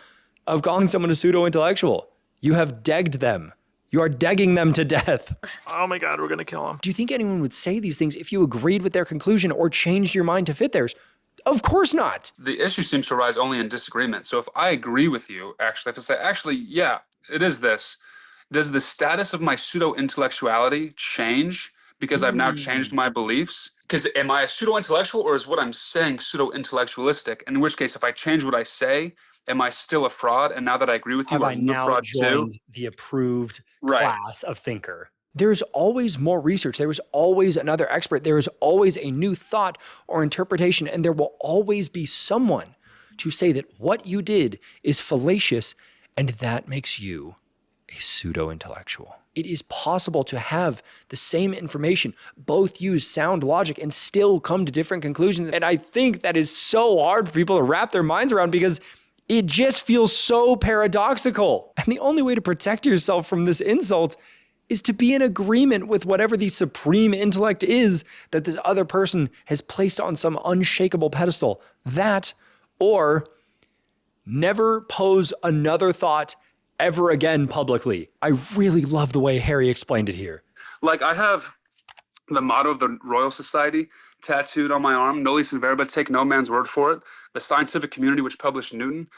[SPEAKER 1] of calling someone a pseudo-intellectual. You have degged them. You are degging them to death.
[SPEAKER 10] Oh my God, we're gonna kill him.
[SPEAKER 1] Do you think anyone would say these things if you agreed with their conclusion or changed your mind to fit theirs? Of course not.
[SPEAKER 7] The issue seems to arise only in disagreement. So if I agree with you, actually, if I say, actually, yeah, it is this, does the status of my pseudo-intellectuality change because I've now changed my beliefs? Because am I a pseudo-intellectual or is what I'm saying pseudo-intellectualistic? In which case, if I change what I say, am I still a fraud? And now that I agree with you,
[SPEAKER 1] have I now
[SPEAKER 7] fraud
[SPEAKER 1] joined
[SPEAKER 7] too?
[SPEAKER 1] The approved class of thinker? There's always more research. There is always another expert. There is always a new thought or interpretation, and there will always be someone to say that what you did is fallacious, and that makes you a pseudo-intellectual. It is possible to have the same information, both use sound logic, and still come to different conclusions. And I think that is so hard for people to wrap their minds around because it just feels so paradoxical. And the only way to protect yourself from this insult is to be in agreement with whatever the supreme intellect is that this other person has placed on some unshakable pedestal. That, or never pose another thought ever again publicly. I really love the way Harry explained it here.
[SPEAKER 7] Like I have the motto of the Royal Society tattooed on my arm, Nollis in verba, take no man's word for it. The scientific community which published Newton,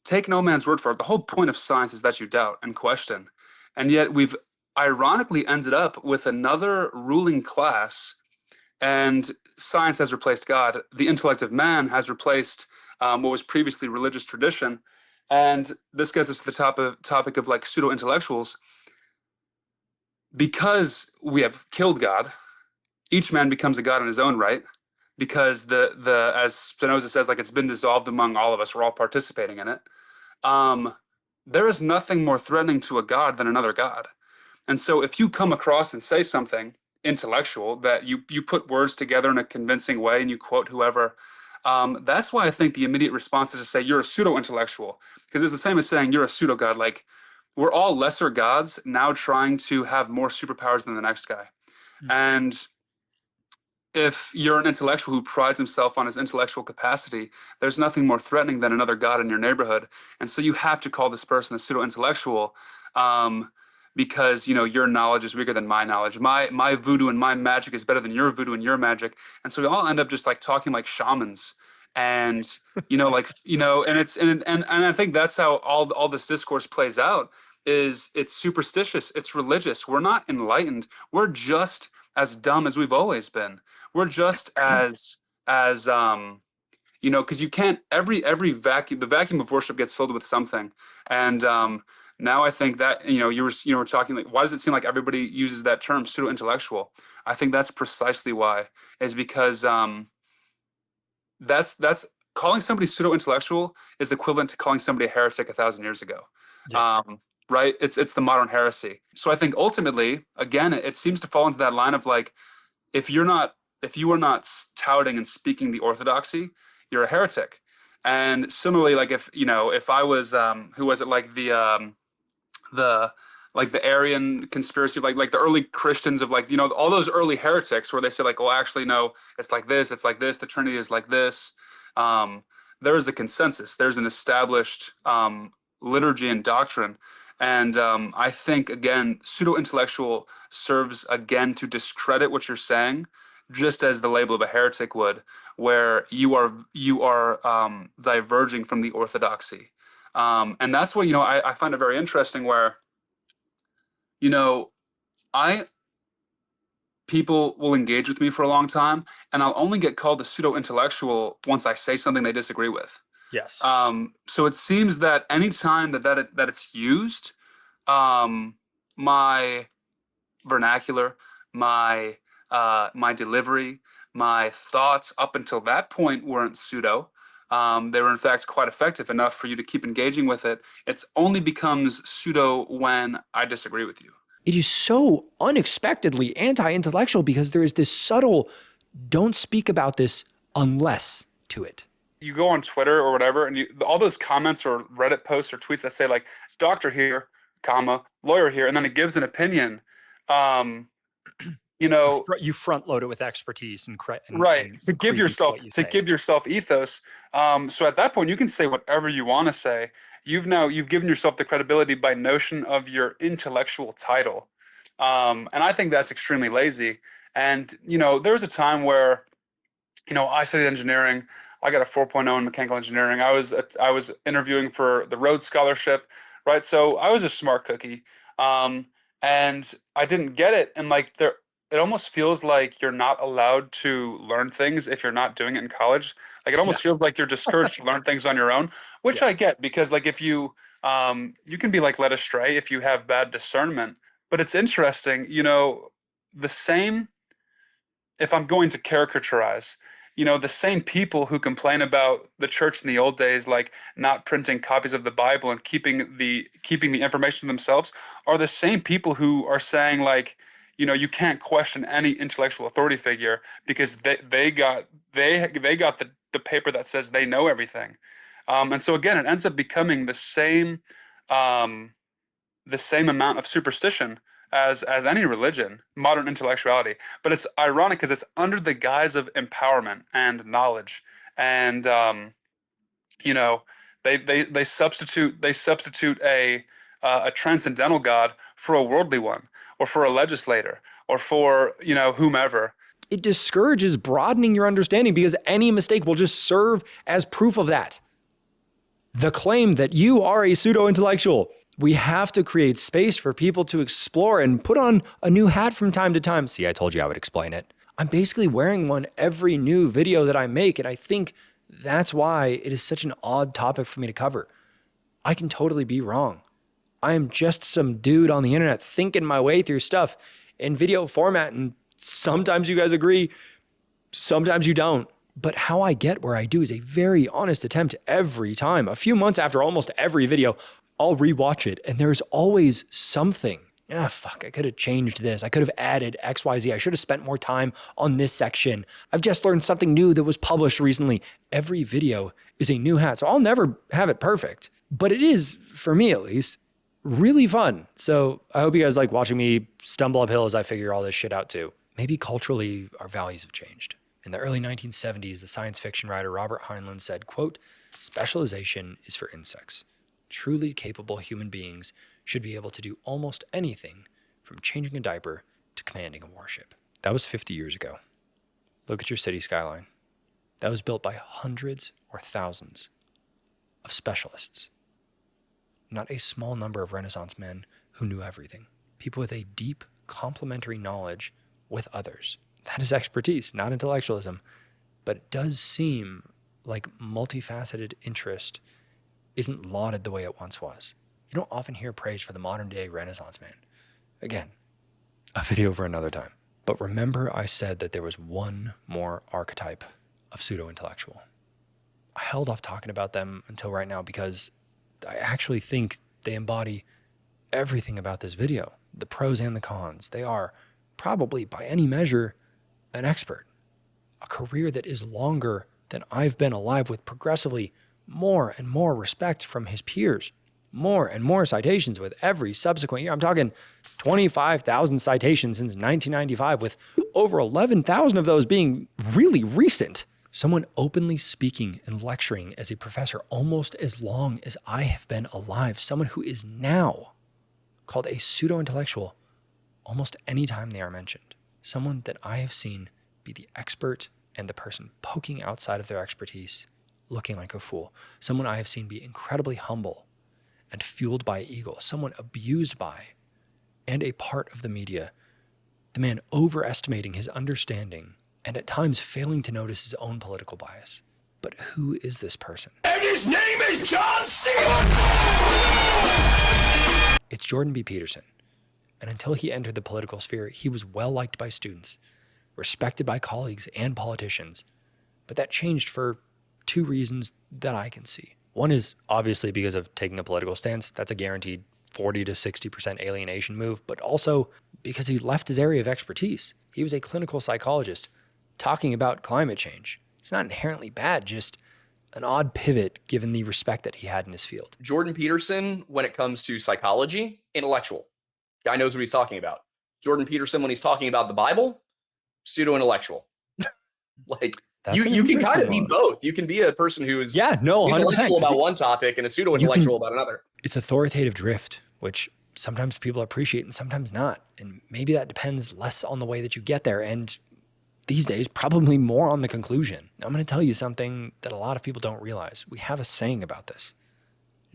[SPEAKER 7] take no man's word for it. The whole point of science is that you doubt and question. And yet we've ironically ended up with another ruling class, and science has replaced God. The intellect of man has replaced what was previously religious tradition. And this gets us to the topic of like pseudo-intellectuals. Because we have killed God, each man becomes a God in his own right, because the as Spinoza says, like it's been dissolved among all of us. We're all participating in it. There is nothing more threatening to a God than another God. And so if you come across and say something intellectual that you put words together in a convincing way and you quote whoever, that's why I think the immediate response is to say you're a pseudo-intellectual, because it's the same as saying you're a pseudo-God. Like we're all lesser gods now trying to have more superpowers than the next guy. Mm-hmm. And if you're an intellectual who prides himself on his intellectual capacity, there's nothing more threatening than another God in your neighborhood. And so you have to call this person a pseudo-intellectual, because your knowledge is weaker than my knowledge. My voodoo and my magic is better than your voodoo and your magic. And so we all end up just like talking like shamans. And and I think that's how all this discourse plays out. Is it's superstitious, it's religious. We're not enlightened. We're just as dumb as we've always been. We're just as because you can't every vacuum, the vacuum of worship gets filled with something. And now I think that you were talking like, why does it seem like everybody uses that term pseudo-intellectual? I think that's precisely why, is because that's calling somebody pseudo-intellectual is equivalent to calling somebody a heretic 1,000 years ago. Yeah. Right? It's the modern heresy. So I think ultimately, again, it seems to fall into that line of like, if you are not touting and speaking the orthodoxy, you're a heretic. And similarly, like if I was who was it, like the Arian conspiracy, like the early Christians of like, all those early heretics where they say like, well, actually, no, it's like this, the Trinity is like this. There is a consensus. There's an established liturgy and doctrine. And I think, again, pseudo-intellectual serves, again, to discredit what you're saying, just as the label of a heretic would, where you are diverging from the orthodoxy. And that's what, I find it very interesting where, people will engage with me for a long time, and I'll only get called a pseudo-intellectual once I say something they disagree with.
[SPEAKER 17] Yes.
[SPEAKER 7] So it seems that any time that it's used, my vernacular, my delivery, my thoughts up until that point weren't pseudo. They were in fact quite effective enough for you to keep engaging with it. It only becomes pseudo when I disagree with you.
[SPEAKER 1] It is so unexpectedly anti-intellectual because there is this subtle, don't speak about this unless to it.
[SPEAKER 7] You go on Twitter or whatever, and all those comments or Reddit posts or tweets that say like, doctor here, comma, lawyer here, and then it gives an opinion.
[SPEAKER 1] You front load it with expertise and
[SPEAKER 7] right, to give yourself ethos. So at that point, you can say whatever you want to say. You've given yourself the credibility by notion of your intellectual title, and I think that's extremely lazy. And there was a time where, I studied engineering. I got a 4.0 in mechanical engineering. I was interviewing for the Rhodes Scholarship, right? So I was a smart cookie, and I didn't get it. And like it almost feels like you're not allowed to learn things if you're not doing it in college. Like it almost feels like you're discouraged to learn things on your own, which I get, because like if you can be like led astray if you have bad discernment. But it's interesting, the same. If I'm going to caricaturize, the same people who complain about the church in the old days, like not printing copies of the Bible and keeping the information to themselves, are the same people who are saying like, you can't question any intellectual authority figure because they got the paper that says they know everything. And so again, it ends up becoming the same amount of superstition as any religion, modern intellectuality. But it's ironic because it's under the guise of empowerment and knowledge. And they substitute a transcendental God for a worldly one, or for a legislator, or for whomever.
[SPEAKER 1] It discourages broadening your understanding because any mistake will just serve as proof of that. The claim that you are a pseudo-intellectual. We have to create space for people to explore and put on a new hat from time to time. See, I told you I would explain it. I'm basically wearing one every new video that I make, and I think That's why it is such an odd topic for me to cover. I can totally be wrong. I am just some dude on the internet thinking my way through stuff in video format, and sometimes you guys agree, sometimes you don't. But how I get where I do is a very honest attempt every time. A few months after almost every video, I'll rewatch it, and there's always something. Fuck, I could have changed this. I could have added XYZ. I should have spent more time on this section. I've just learned something new that was published recently. Every video is a new hat, so I'll never have it perfect. But it is, for me at least, really fun. So I hope you guys like watching me stumble uphill as I figure all this shit out too. Maybe culturally, our values have changed. In the early 1970s, the science fiction writer Robert Heinlein said, quote, "Specialization is for insects. Truly capable human beings should be able to do almost anything from changing a diaper to commanding a warship." That was 50 years ago. Look at your city skyline. That was built by hundreds or thousands of specialists. Not a small number of Renaissance men who knew everything. People with a deep complementary knowledge with others. That is expertise, not intellectualism. But it does seem like multifaceted interest isn't lauded the way it once was. You don't often hear praise for the modern day Renaissance man. Again, a video for another time. But remember I said that there was one more archetype of pseudo-intellectual. I held off talking about them until right now because I actually think they embody everything about this video, the pros and the cons. They are probably, by any measure, an expert. A career that is longer than I've been alive, with progressively more and more respect from his peers. More and more citations with every subsequent year. I'm talking 25,000 citations since 1995, with over 11,000 of those being really recent. Someone openly speaking and lecturing as a professor almost as long as I have been alive. Someone who is now called a pseudo-intellectual almost any time they are mentioned. Someone that I have seen be the expert and the person poking outside of their expertise, looking like a fool. Someone I have seen be incredibly humble and fueled by ego. Someone abused by and a part of the media. The man overestimating his understanding and at times failing to notice his own political bias. But who is this person?
[SPEAKER 10] And his name is John C.
[SPEAKER 1] It's Jordan B. Peterson. And until he entered the political sphere, he was well liked by students, respected by colleagues and politicians. But that changed for two reasons that I can see. One is obviously because of taking a political stance. That's a guaranteed 40 to 60% alienation move, but also because he left his area of expertise. He was a clinical psychologist talking about climate change. It's not inherently bad, just an odd pivot given the respect that he had in his field.
[SPEAKER 6] Jordan Peterson, when it comes to psychology, intellectual. Guy knows what he's talking about. Jordan Peterson, when he's talking about the Bible, pseudo-intellectual. Like, you can kind of be both. You can be a person who is intellectual about one topic and a pseudo-intellectual about another.
[SPEAKER 1] It's authoritative drift, which sometimes people appreciate and sometimes not. And maybe that depends less on the way that you get there, and these days, probably more on the conclusion. Now, I'm going to tell you something that a lot of people don't realize. We have a saying about this.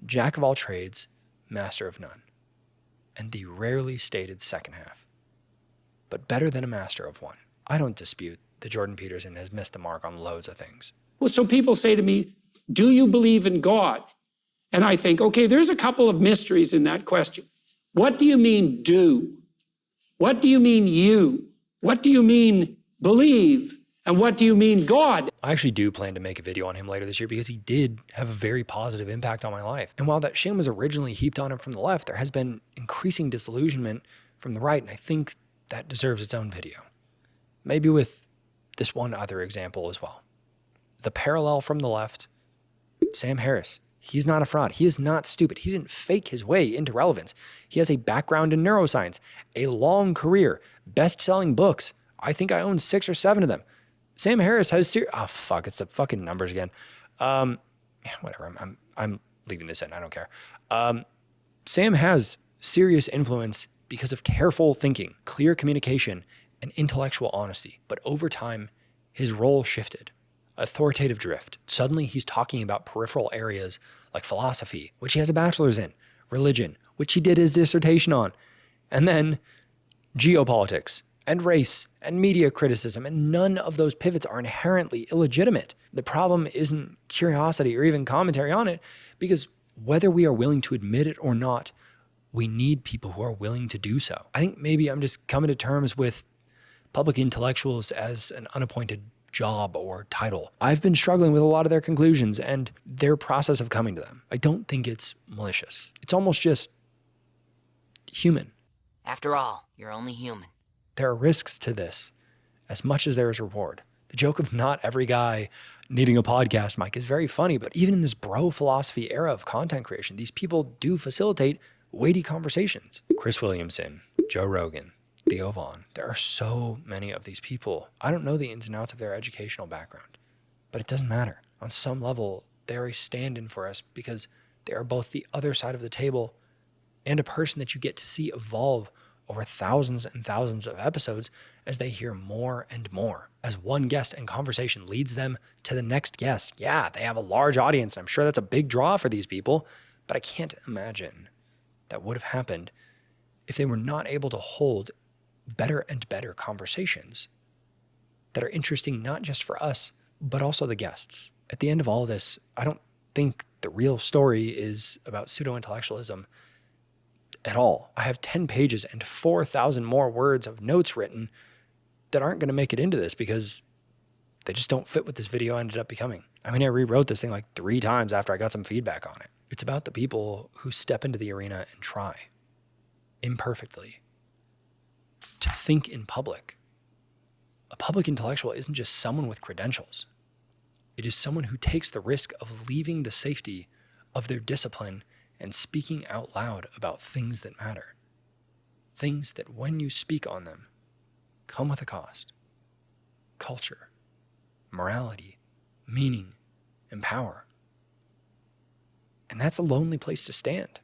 [SPEAKER 1] Jack of all trades, master of none. And the rarely stated second half. But better than a master of one. I don't dispute that Jordan Peterson has missed the mark on loads of things.
[SPEAKER 2] Well, so people say to me, do you believe in God? And I think, okay, there's a couple of mysteries in that question. What do you mean do? What do you mean you? What do you mean believe? And what do you mean God?
[SPEAKER 1] I actually do plan to make a video on him later this year because he did have a very positive impact on my life. And while that shame was originally heaped on him from the left, there has been increasing disillusionment from the right, and I think that deserves its own video. Maybe with this one other example as well. The parallel from the left, Sam Harris. He's not a fraud. He is not stupid. He didn't fake his way into relevance. He has a background in neuroscience, a long career, best-selling books. I think I own 6 or 7 of them. Sam Harris has it's the fucking numbers again. Whatever. I'm leaving this in. I don't care. Sam has serious influence because of careful thinking, clear communication, and intellectual honesty. But over time, his role shifted. Authoritative drift. Suddenly, he's talking about peripheral areas like philosophy, which he has a bachelor's in, religion, which he did his dissertation on, and then geopolitics, and race and media criticism, and none of those pivots are inherently illegitimate. The problem isn't curiosity or even commentary on it, because whether we are willing to admit it or not, we need people who are willing to do so. I think maybe I'm just coming to terms with public intellectuals as an unappointed job or title. I've been struggling with a lot of their conclusions and their process of coming to them. I don't think it's malicious. It's almost just human.
[SPEAKER 4] After all, you're only human.
[SPEAKER 1] There are risks to this as much as there is reward. The joke of not every guy needing a podcast mic is very funny, but even in this bro philosophy era of content creation, these people do facilitate weighty conversations. Chris Williamson, Joe Rogan, Theo Vaughn. There are so many of these people. I don't know the ins and outs of their educational background, but it doesn't matter. On some level, they are a stand-in for us because they are both the other side of the table and a person that you get to see evolve over thousands and thousands of episodes as they hear more and more. As one guest and conversation leads them to the next guest. Yeah, they have a large audience, and I'm sure that's a big draw for these people, but I can't imagine that would have happened if they were not able to hold better and better conversations that are interesting not just for us, but also the guests. At the end of all this, I don't think the real story is about pseudo-intellectualism at all. I have 10 pages and 4,000 more words of notes written that aren't going to make it into this because they just don't fit what this video ended up becoming. I mean, I rewrote this thing like 3 times after I got some feedback on it. It's about the people who step into the arena and try, imperfectly, to think in public. A public intellectual isn't just someone with credentials. It is someone who takes the risk of leaving the safety of their discipline and speaking out loud about things that matter. Things that when you speak on them, come with a cost. Culture, morality, meaning, and power. And that's a lonely place to stand.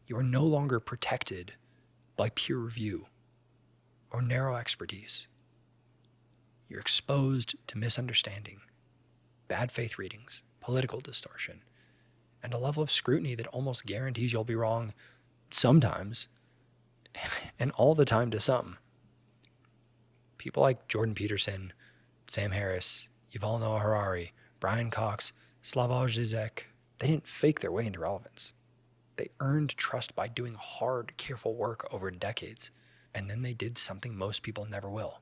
[SPEAKER 1] You are no longer protected by peer review or narrow expertise. You're exposed to misunderstanding, bad faith readings, political distortion, and a level of scrutiny that almost guarantees you'll be wrong sometimes, and all the time to some. People like Jordan Peterson, Sam Harris, Yuval Noah Harari, Brian Cox, Slavoj Zizek, they didn't fake their way into relevance. They earned trust by doing hard, careful work over decades, and then they did something most people never will.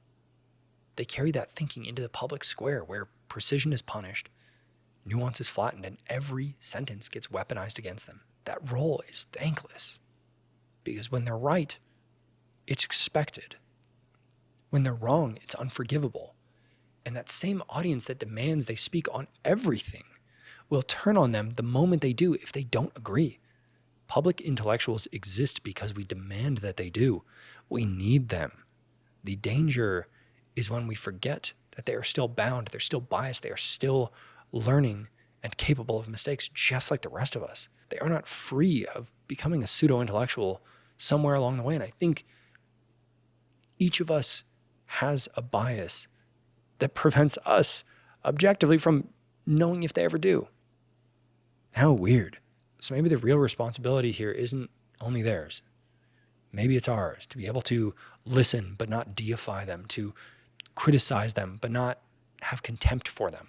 [SPEAKER 1] They carried that thinking into the public square where precision is punished, nuance is flattened, and every sentence gets weaponized against them. That role is thankless because when they're right, it's expected. When they're wrong, it's unforgivable. And that same audience that demands they speak on everything will turn on them the moment they do if they don't agree. Public intellectuals exist because we demand that they do. We need them. The danger is when we forget that they are still bound, they're still biased, they are still learning and capable of mistakes just like the rest of us. They are not free of becoming a pseudo-intellectual somewhere along the way. And I think each of us has a bias that prevents us objectively from knowing if they ever do. How weird. So maybe the real responsibility here isn't only theirs. Maybe it's ours to be able to listen but not deify them, to criticize them but not have contempt for them,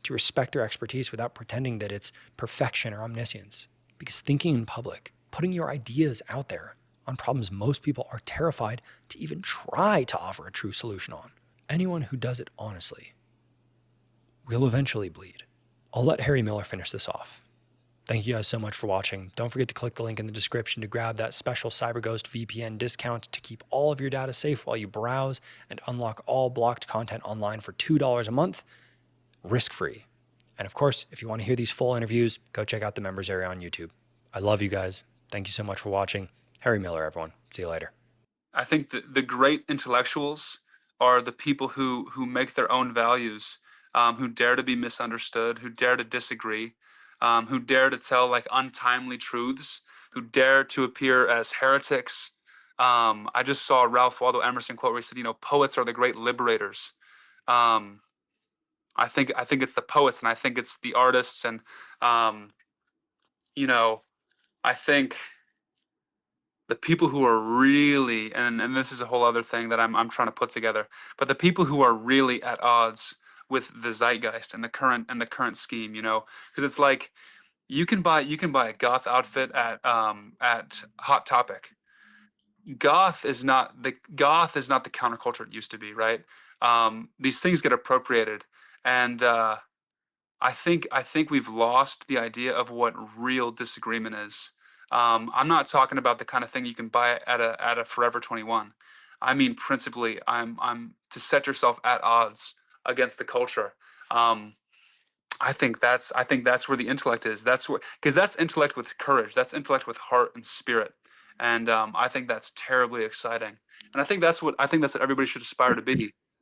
[SPEAKER 1] to respect their expertise without pretending that it's perfection or omniscience. Because thinking in public, putting your ideas out there on problems most people are terrified to even try to offer a true solution on. Anyone who does it honestly will eventually bleed. I'll let Harry Miller finish this off. Thank you guys so much for watching. Don't forget to click the link in the description to grab that special CyberGhost VPN discount to keep all of your data safe while you browse and unlock all blocked content online for $2 a month, risk-free. And of course, if you want to hear these full interviews, go check out the members area on YouTube. I love you guys. Thank you so much for watching. Harry Miller, everyone. See you later.
[SPEAKER 7] I think the great intellectuals are the people who make their own values, who dare to be misunderstood, who dare to disagree, who dare to tell like untimely truths, who dare to appear as heretics. I just saw a Ralph Waldo Emerson quote where he said, poets are the great liberators. I think it's the poets, and I think it's the artists, and I think the people who are really, and this is a whole other thing that I'm trying to put together, but the people who are really at odds with the zeitgeist and the current scheme, because it's like you can buy a goth outfit at Hot Topic. Goth is not the counterculture it used to be, right? These things get appropriated, and I think we've lost the idea of what real disagreement is. I'm not talking about the kind of thing you can buy at a Forever 21. I mean, principally, I'm to set yourself at odds against the culture. I think that's where the intellect is. Because that's intellect with courage. That's intellect with heart and spirit. And I think that's terribly exciting. And I think that's what everybody should aspire to be.